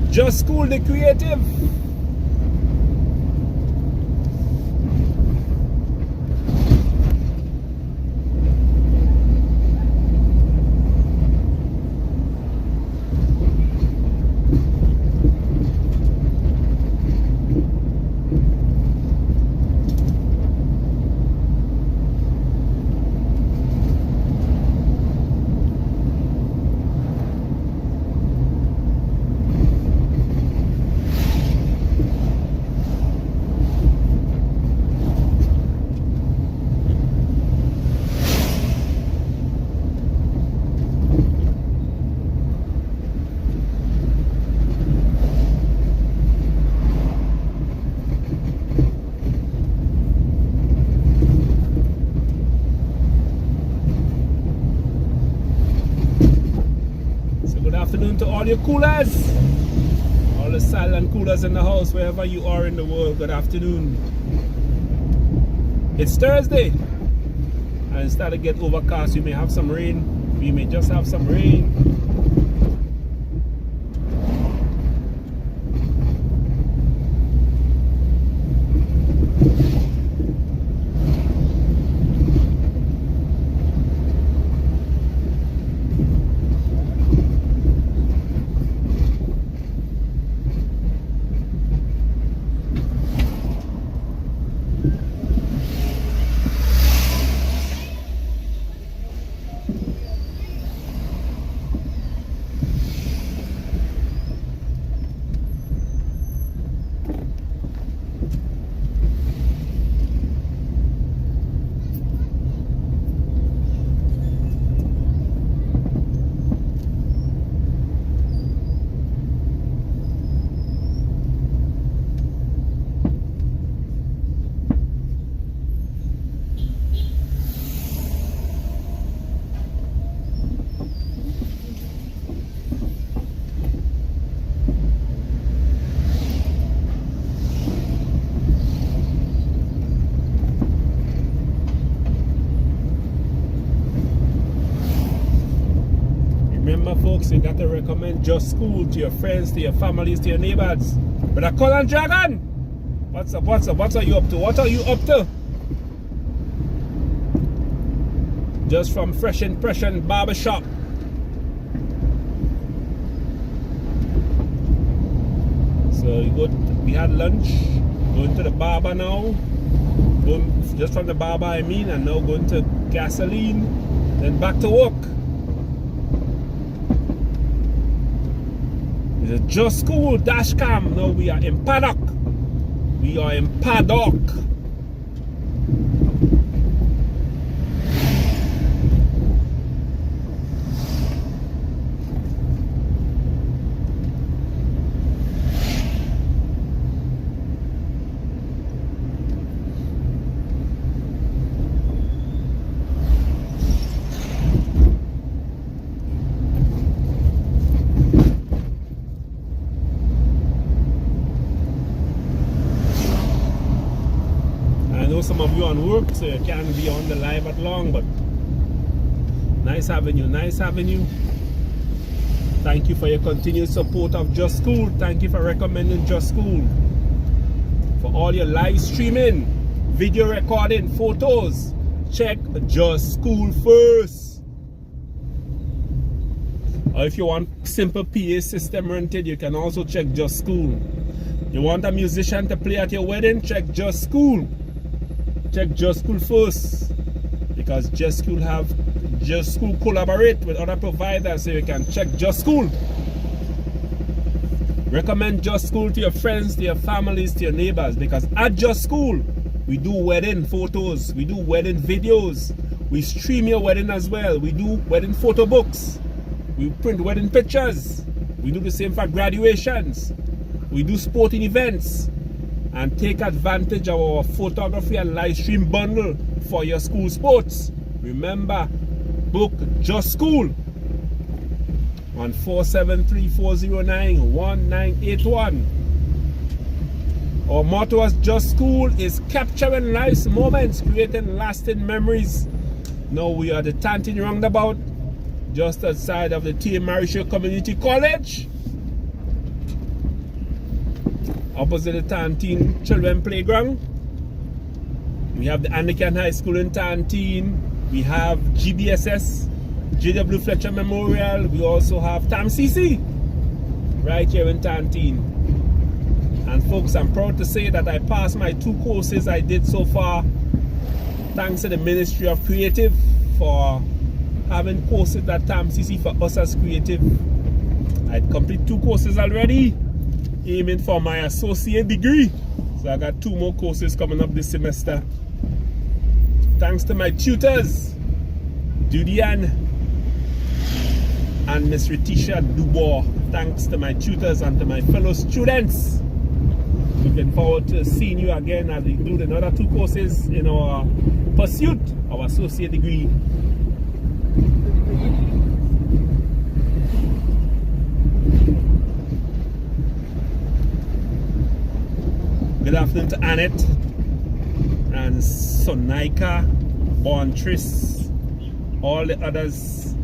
Just School the Creative. afternoon to all your coolers. All the silent coolers in the house, wherever you are in the world, good afternoon. It's Thursday, and it's starting to get overcast. We may have some rain. We may just have some rain. Remember, folks, you got to recommend Just School to your friends, to your families, to your neighbors. But I call on Dragon. What's up? What's up? What are you up to? What are you up to? Just from Fresh Impression Barbershop. So we had lunch. Going to the barber now. Going just from the barber, I mean, and now going to gasoline. Then back to work. It's a Just School dash cam. Now we are in paddock. We are in paddock. Some of you on work, so you can't be on the live at long, but nice having you, nice having you. Thank you for your continued support of Just School. Thank you for recommending Just School. For all your live streaming, video recording, photos, check Just School first. Or if you want simple PA system rented, you can also check Just School. You want a musician to play at your wedding, check Just School. Check Just School first, because Just School collaborate with other providers, so you can check Just School. Recommend Just School to your friends, to your families, to your neighbors, because at Just School we do wedding photos, we do wedding videos, we stream your wedding as well, we do wedding photo books, we print wedding pictures, we do the same for graduations, we do sporting events. And take advantage of our photography and live stream bundle for your school sports. Remember, book Just School on 473-409-1981. Our motto as Just School is capturing life's moments, creating lasting memories. Now we are the Tantin Roundabout, just outside of the T. Marisha Community College. Opposite the Tantine Children Playground. We have the Anglican High School in Tantine. We have GBSS, J.W. Fletcher Memorial. We also have TAMCC right here in Tantine. And folks, I'm proud to say that I passed my 2 courses I did so far. Thanks to the Ministry of Creative for having courses at TAMCC for us as creative. I'd completed 2 courses already, aiming for my associate degree. So I got 2 more courses coming up this semester. Thanks to my tutors, Dudian and Miss Ritisha Dubois. Thanks to my tutors and to my fellow students. Looking forward to seeing you again as we do another 2 courses in our pursuit of associate degree. Good afternoon to Annette and Sonaika, Bontris, all the others.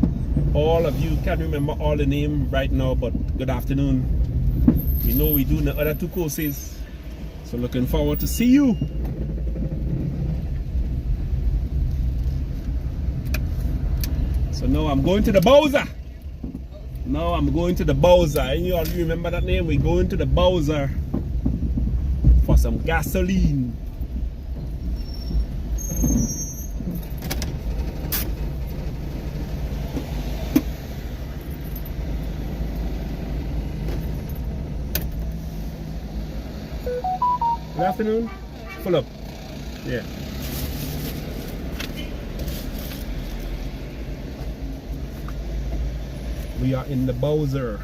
All of you can't remember all the name right now, but good afternoon. We know we do the other two courses, so looking forward to see you. So now I'm going to the Bowser. Now I'm going to the Bowser. And you all remember that name? We're going to the Bowser for some gasoline. Good afternoon. Full up. Yeah. We are in the Bowser.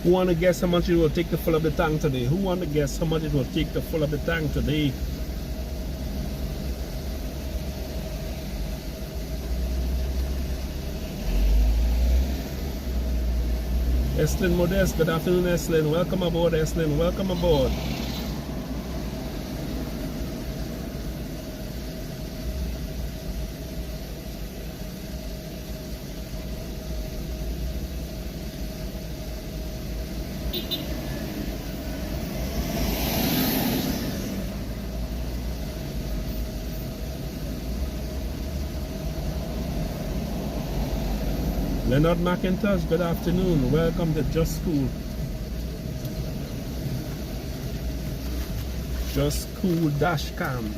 Who want to guess how much it will take to fill up the tank today? Who want to guess how much it will take to fill up the tank today? Eslin Modest, good afternoon Eslin. Welcome aboard Eslin, welcome aboard. Leonard McIntosh, good afternoon. Welcome to Just School. Just School Dashcam.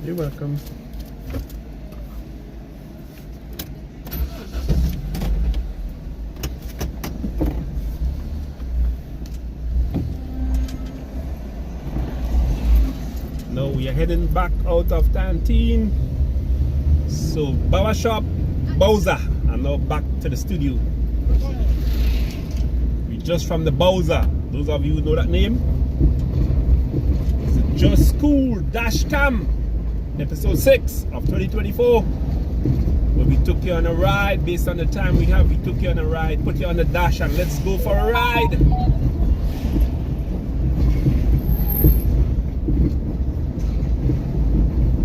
You're welcome. Now we are heading back out of Tantine. So Barbershop, Bowser, and now back to the studio. We just from the Bowser. Those of you who know that name. It's Just School Dashcam. Episode 6 of 2024, where we took you on a ride based on the time we have. We took you on a ride, put you on the dash, and let's go for a ride.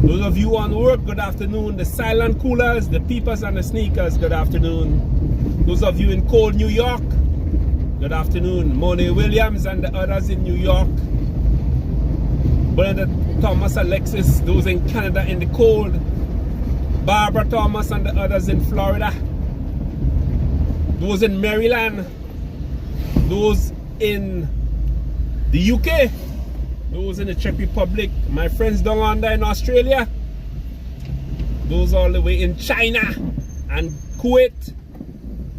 Those of you on work, good afternoon. The silent coolers, the peepers, and the sneakers, good afternoon. Those of you in cold New York, good afternoon. Monet Williams and the others in New York. Bernadette Thomas, Alexis, those in Canada in the cold. Barbara Thomas and the others in Florida. Those in Maryland. Those in the UK. Those in the Czech Republic. My friends down under in Australia. Those all the way in China and Kuwait.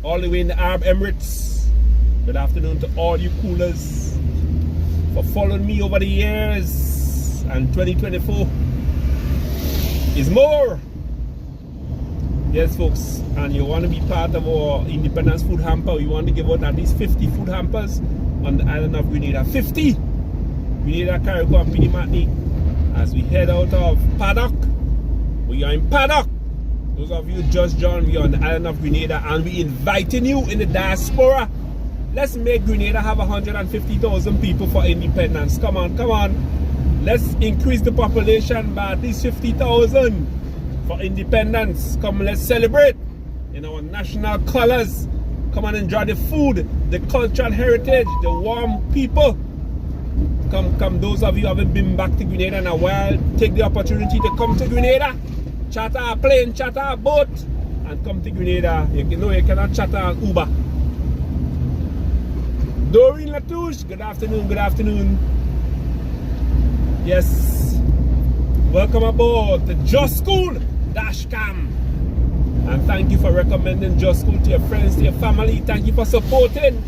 All the way in the Arab Emirates. Good afternoon to all you coolers for following me over the years. And 2024 is more. Yes, folks, and you want to be part of our Independence Food Hamper, we want to give out at least 50 food hampers on the island of Grenada. 50! Grenada, Carriacou, and Pinimatni. As we head out of Paddock, we are in Paddock. Those of you just joined, we are on the island of Grenada, and we inviting you in the diaspora. Let's make Grenada have 150,000 people for independence. Come on, come on. Let's increase the population by at least 50,000 for independence. Come, let's celebrate in our national colors. Come and enjoy the food, the cultural heritage, the warm people. Come, those of you who haven't been back to Grenada in a while, take the opportunity to come to Grenada. Charter a plane, charter a boat, and come to Grenada. You know you cannot charter an Uber. Doreen Latouche, good afternoon, good afternoon. Yes, welcome aboard the Just School Dashcam. And thank you for recommending Just School to your friends, to your family. Thank you for supporting.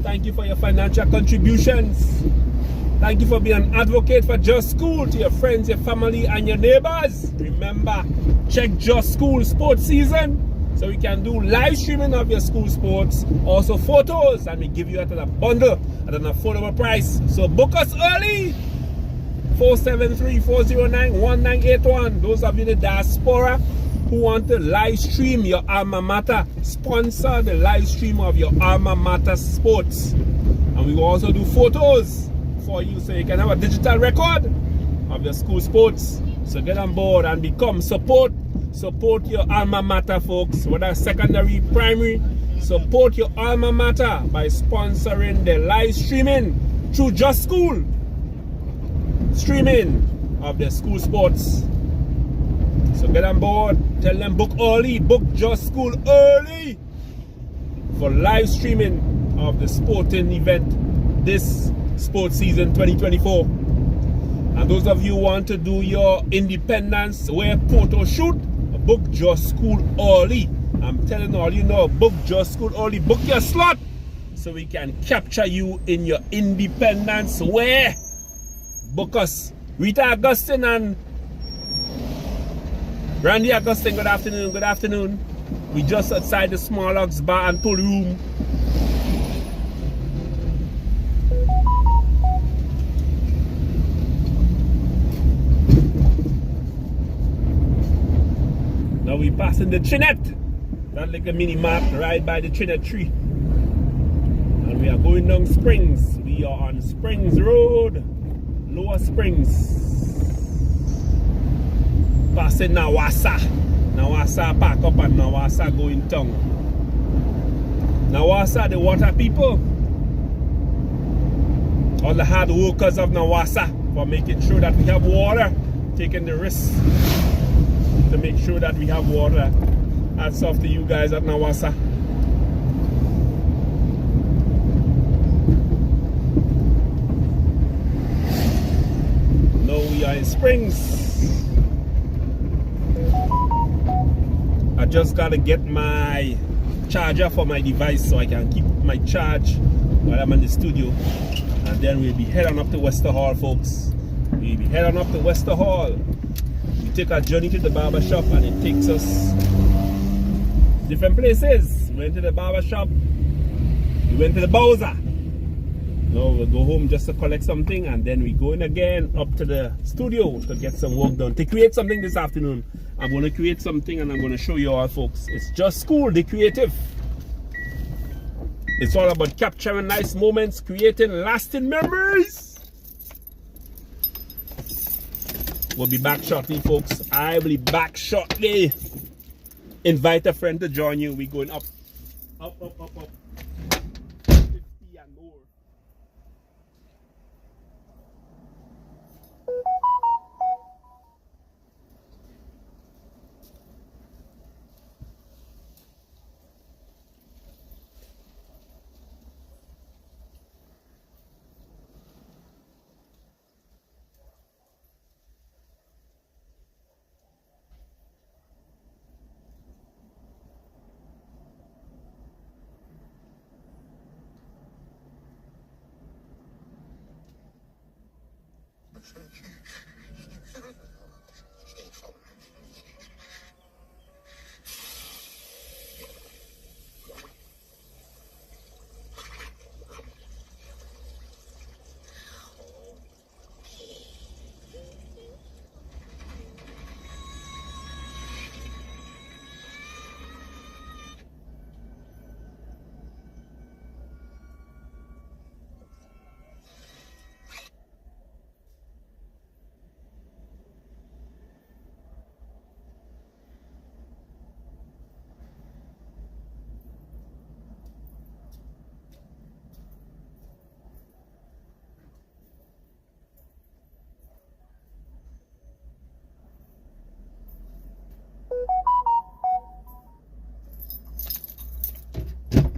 Thank you for your financial contributions. Thank you for being an advocate for Just School to your friends, your family, and your neighbors. Remember, check Just School sports season so we can do live streaming of your school sports, also photos, and we give you at a bundle at an affordable price. So book us early. 473-409-1981. Those of you in the diaspora who want to live stream your alma mater, sponsor the live stream of your alma mater sports. And we will also do photos for you so you can have a digital record of your school sports. So get on board and become support your alma mater, folks, whether secondary, primary. Support your alma mater by sponsoring the live streaming through Just School streaming of the school sports. So get on board, tell them book early, book Just School early for live streaming of the sporting event this sports season 2024. And those of you who want to do your Independence Wear photo shoot, book Just School early. I'm telling all you know, book Just School early, book your slot so we can capture you in your Independence Wear. Book us. Rita Augustine and Randy Augustine, good afternoon, good afternoon. We just outside the Small Ox Bar and Pool Room. Now we passing the Trinette. That's like a mini map right by the Trinette tree. And we are going down Springs. We are on Springs Road, Lower Springs. Passing Nawasa. Nawasa park up and Nawasa going town. Nawasa, the water people. All the hard workers of Nawasa for making sure that we have water. Taking the risk to make sure that we have water. Hats off to you guys at Nawasa. Now we are in Springs. I just gotta get my charger for my device so I can keep my charge while I'm in the studio. And then we'll be heading up to Wester Hall, folks. We'll be heading up to Wester Hall. We take a journey to the barbershop and it takes us different places. We went to the barbershop. We went to the Bowser. Now we'll go home just to collect something and then we go in again up to the studio to get some work done. To create something this afternoon. I'm going to create something and I'm going to show you all, folks. It's Just School, the creative. It's all about capturing nice moments, creating lasting memories. We'll be back shortly, folks. I will be back shortly. Invite a friend to join you. We're going up. Up, up, up, up. 50 and more.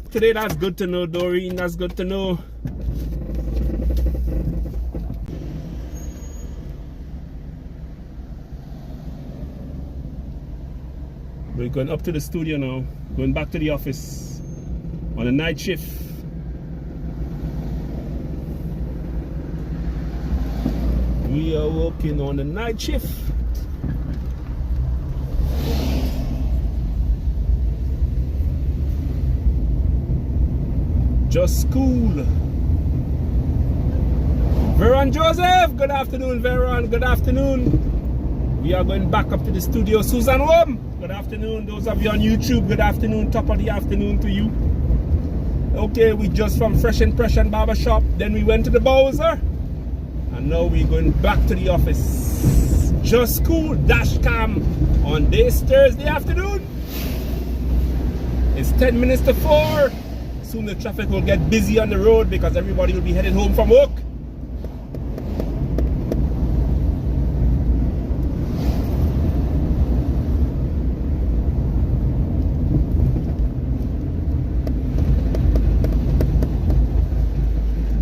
work today. That's good to know, Doreen. That's good to know. We're going up to the studio now. Going back to the office on a night shift. We are working on a night shift. Just cool. Veron Joseph, good afternoon, Veron. Good afternoon. We are going back up to the studio. Susan Wom, good afternoon. Those of you on YouTube, good afternoon. Top of the afternoon to you. Okay, we just from Fresh Impression Barbershop. Then we went to the Bowser. And now we're going back to the office. Just cool dash cam on this Thursday afternoon. It's 10 minutes to 4. Soon the traffic will get busy on the road because everybody will be heading home from work.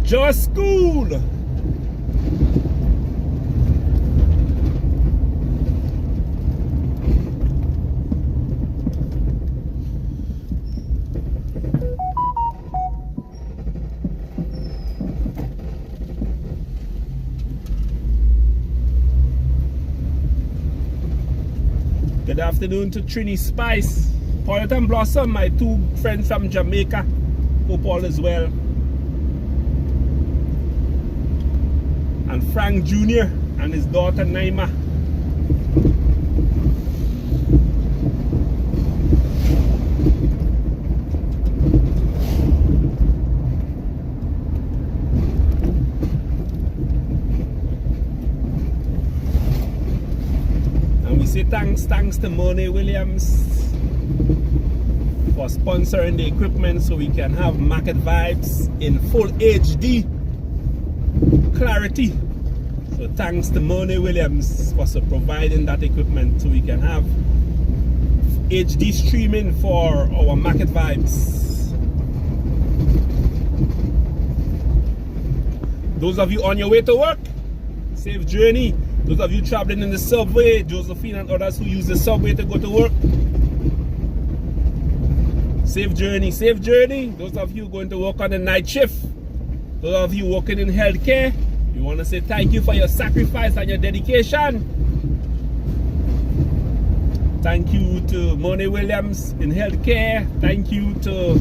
Just cool. Good afternoun to Trini Spice, Paulette and Blossom, my two friends from Jamaica. Hope all is well. And Frank Jr. and his daughter Naima. Thanks to Monet Williams for sponsoring the equipment so we can have market vibes in full HD clarity. So thanks to Monet Williams for providing that equipment so we can have HD streaming for our market vibes. Those of you on your way to work, safe journey. Those of you traveling in the subway, Josephine and others who use the subway to go to work, safe journey, safe journey. Those of you going to work on the night shift, those of you working in healthcare, we want to say thank you for your sacrifice and your dedication. Thank you to Monet Williams in healthcare. Thank you to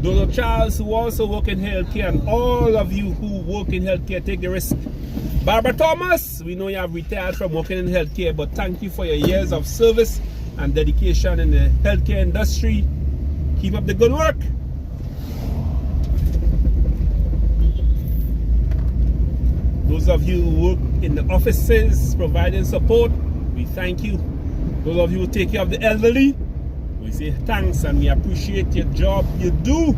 Dodo Charles who also work in healthcare, and all of you who work in healthcare, take the risk. Barbara Thomas, we know you have retired from working in healthcare, but thank you for your years of service and dedication in the healthcare industry. Keep up the good work. Those of you who work in the offices providing support, we thank you. Those of you who take care of the elderly, we say thanks and we appreciate your job you do.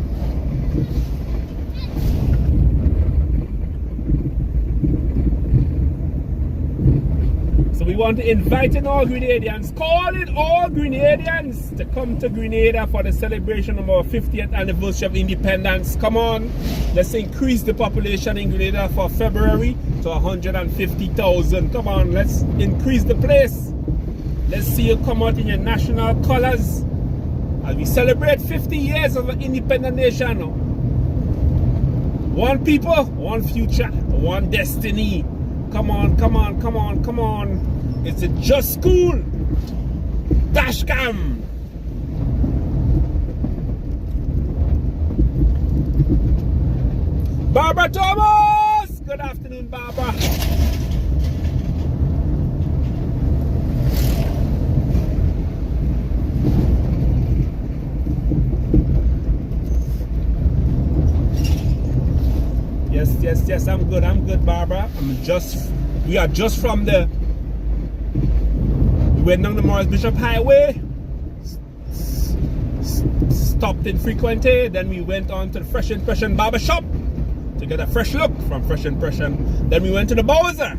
So we want to invite in all Grenadians, call in all Grenadians to come to Grenada for the celebration of our 50th anniversary of independence. Come on, let's increase the population in Grenada for February to 150,000. Come on, let's increase the place. Let's see you come out in your national colors as we celebrate 50 years of an independent nation. One people, one future, one destiny. Come on, come on, come on, come on. It's a Just Cool Dashcam. Barbara Thomas! Good afternoon, Barbara. Yes, I'm good, Barbara. We are just from we went down the Morris Bishop Highway, stopped in Frequente, then we went on to the Fresh Impression Barbershop to get a fresh look from Fresh Impression. Then we went to the Bowser,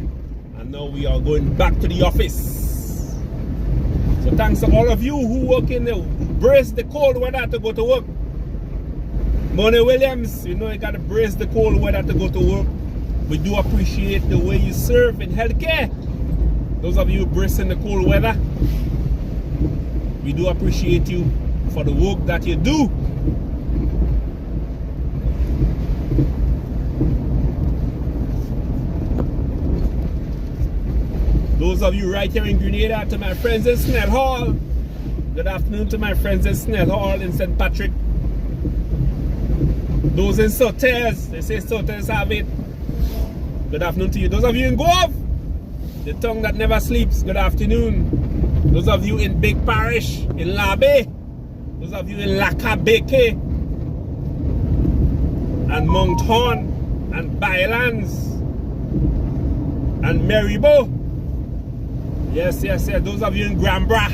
and now we are going back to the office. So thanks to all of you who work in the brace the cold weather to go to work. Money Williams, you know you gotta brace the cold weather to go to work. We do appreciate the way you serve in healthcare. Those of you bracing the cold weather, we do appreciate you for the work that you do. Those of you right here in Grenada, to my friends in Snell Hall, good afternoon to my friends in Snell Hall in St. Patrick. Those in Soters, they say Soters have it. Good afternoon to you. Those of you in Gove, the tongue that never sleeps, good afternoon. Those of you in Big Parish, in Labe, those of you in Lakabeke, and Mount Horn, and Bylands, and Marybo. Yes. Those of you in Grambra.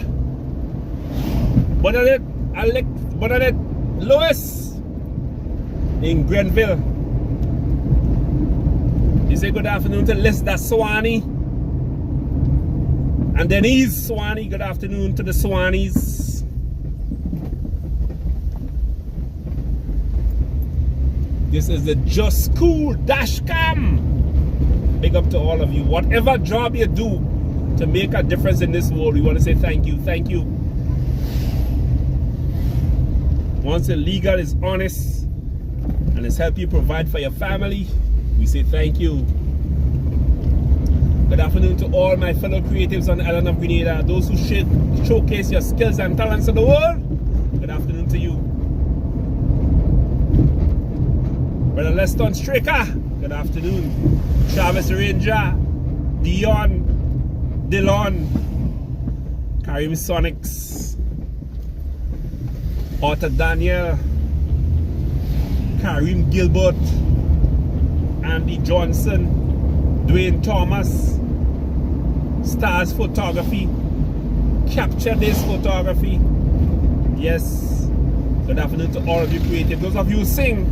Bonnet, Lois, in Grenville. You say good afternoon to Lester Swanee. And Denise Swanee, good afternoon to the Swanees. This is the Just School Dashcam. Big up to all of you. Whatever job you do to make a difference in this world, we want to say thank you. Thank you. Once the legal is honest and it's help you provide for your family, we say thank you. Good afternoon to all my fellow creatives on the island of Grenada. Those who showcase your skills and talents to the world, good afternoon to you. Brother Leston Straker, good afternoon. Travis Ranger, Dillon, Karim Sonics, Arthur Daniel, Karim Gilbert, Andy Johnson, Dwayne Thomas, Stars Photography, Capture This Photography. Yes. Good afternoon to all of you creative. Those of you who sing,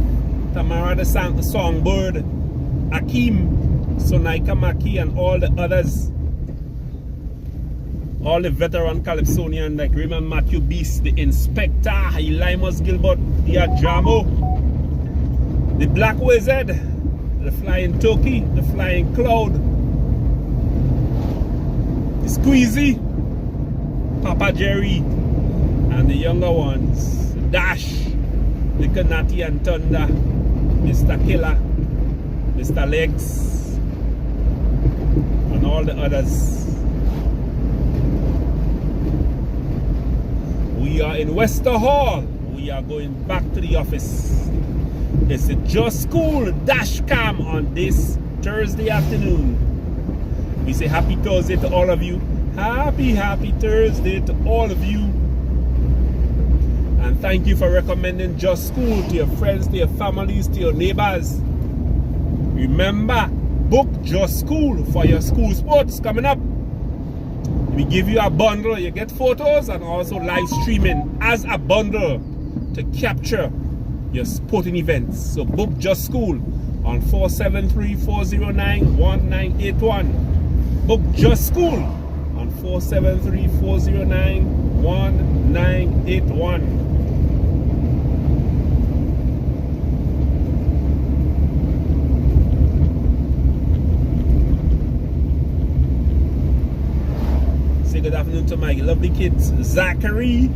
Tamara the Songbird, Akeem, Sonaika Maki, and all the others. All the veteran Calypsonian like Raymond Matthew Beast, the Inspector, Elimus Gilbert, the Ajamo, the Black Wizard, the Flying Turkey, the Flying Cloud, the Squeezy, Papa Jerry, and the younger ones, Dash, the Kanati and Thunder, Mr. Killer, Mr. Legs, and all the others. We are in Wester Hall. We are going back to the office. It's the Just School Dashcam on this Thursday afternoon. We say happy Thursday to all of you. Happy Thursday to all of you. And thank you for recommending Just School to your friends, to your families, to your neighbors. Remember, book Just School for your school sports coming up. We give you a bundle. You get photos and also live streaming as a bundle to capture your sporting events. So book Just School on 473-409-1981. Book Just School on 473-409-1981. Say good afternoon to my lovely kids, Zachary,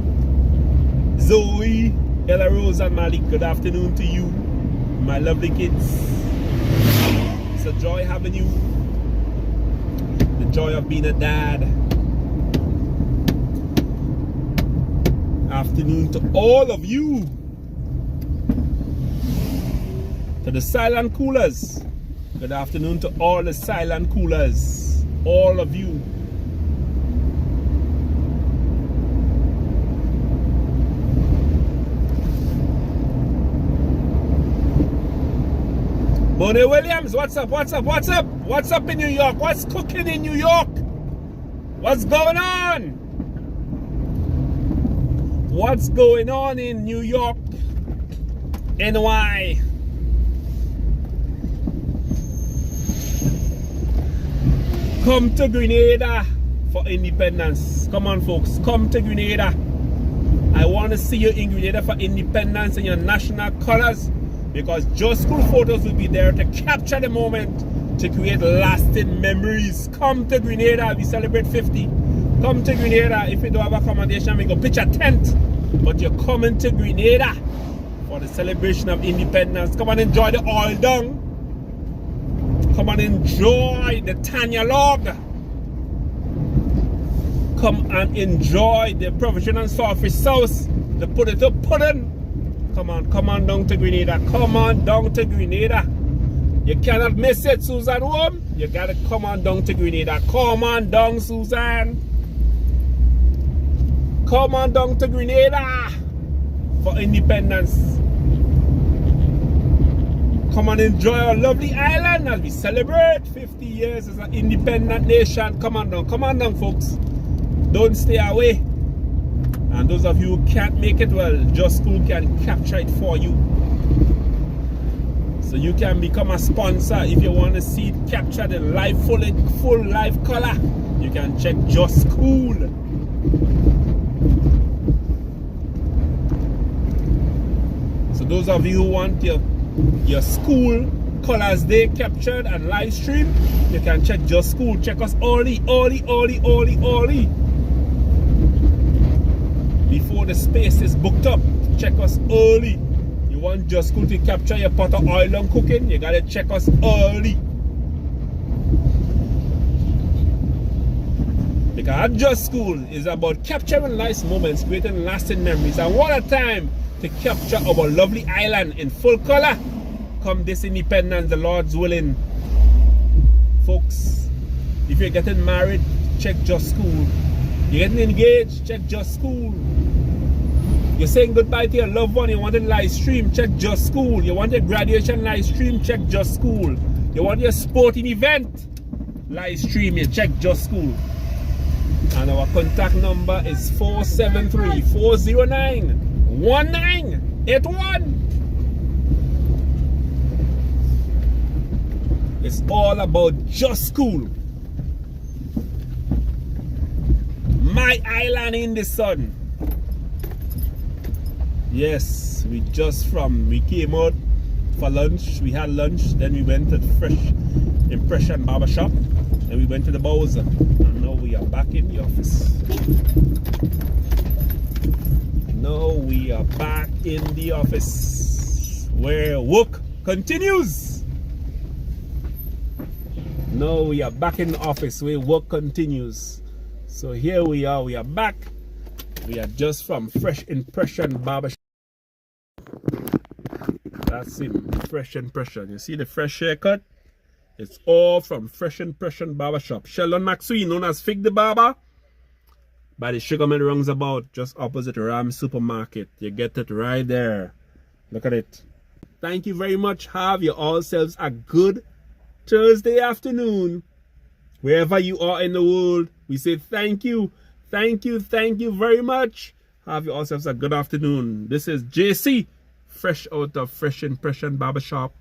Zoe, Ella Rose, and Malik. Good afternoon to you, my lovely kids. It's a joy having you. The joy of being a dad. Afternoon to all of you. To the silent coolers. Good afternoon to all the silent coolers. All of you. Bonnie Williams, what's up? What's up in New York? What's cooking in New York? What's going on? What's going on in New York? NY? Come to Grenada for independence. Come on, folks. Come to Grenada. I want to see you in Grenada for independence and your national colors, because Just School photos will be there to capture the moment, to create lasting memories. Come to Grenada, we celebrate 50. Come to Grenada. If you don't have accommodation, we go pitch a tent, but you're coming to Grenada for the celebration of independence. Come and enjoy the oil dung. Come and enjoy the Tanya log. Come and enjoy the provisional saltfish sauce, the potato pudding. Come on down to Grenada. Come on down to Grenada. You cannot miss it, Susan Home. You gotta come on down to Grenada. Come on down, Susan. Come on down to Grenada for independence. Come and enjoy our lovely island as we celebrate 50 years as an independent nation. Come on down, folks. Don't stay away. And those of you who can't make it, well, Just School can capture it for you. So you can become a sponsor if you want to see it captured in live, full live color. You can check Just School. So those of you who want your school colors day captured and live stream, you can check Just School. Check us early. Before the space is booked up, check us early. You want Just School to capture your pot of oil and cooking, you gotta check us early. Because Just School is about capturing nice moments, creating lasting memories. And what a time to capture our lovely island in full color. Come this independence, the Lord's willing. Folks, if you're getting married, check Just School. You're getting engaged, check Just School. You're saying goodbye to your loved one, you want a live stream, check Just School. You want a graduation live stream, check Just School. You want your sporting event live stream, you check Just School. And our contact number is 473-409-1981. It's all about Just School. My island in the sun. Yes, we came out for lunch. We had lunch, then we went to Fresh Impression Barbershop, then we went to the Bowser, and now we are back in the office. Now we are back in the office, where work continues. Now we are back in the office where work continues. So here we are back. We are just from Fresh Impression Barbershop. That's him, Fresh Impression. You see the fresh haircut? It's all from Fresh Impression Barbershop. Sheldon McSween, known as Fig the Barber, by the Sugarman Roundabout, just opposite Ram Supermarket. You get it right there. Look at it. Thank you very much. Have you all selves a good Thursday afternoon. Wherever you are in the world, we say thank you. Thank you very much. Have you all selves a good afternoon. This is JC, fresh out of Fresh Impression Barbershop.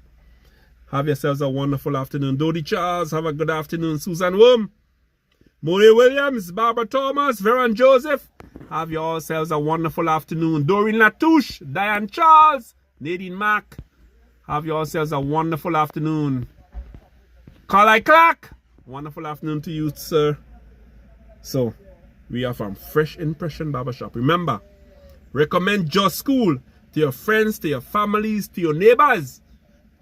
Have yourselves a wonderful afternoon. Dodie Charles, have a good afternoon. Susan Wom, Monet Williams, Barbara Thomas, Veron Joseph, have yourselves a wonderful afternoon. Doreen Latouche, Diane Charles, Nadine Mack, have yourselves a wonderful afternoon. Carly Clark, wonderful afternoon to you, sir. So, we are from Fresh Impression Barbershop. Remember, recommend Just School to your friends, to your families, to your neighbors.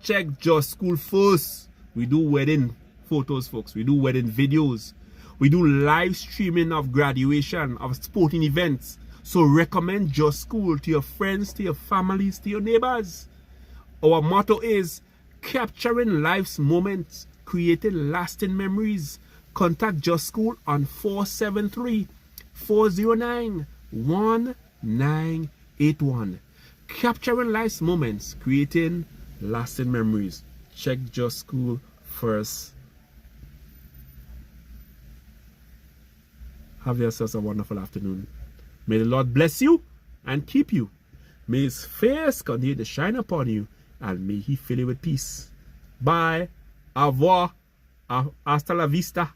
Check Just School first. We do wedding photos, folks. We do wedding videos. We do live streaming of graduation, of sporting events. So recommend Just School to your friends, to your families, to your neighbors. Our motto is capturing life's moments, creating lasting memories. Contact Just School on 473-409-1981. Capturing life's moments, creating lasting memories. Check Just School first. Have yourselves a wonderful afternoon. May the Lord bless you and keep you. May His face continue to shine upon you, and may He fill you with peace. Bye. Au revoir. Hasta la vista.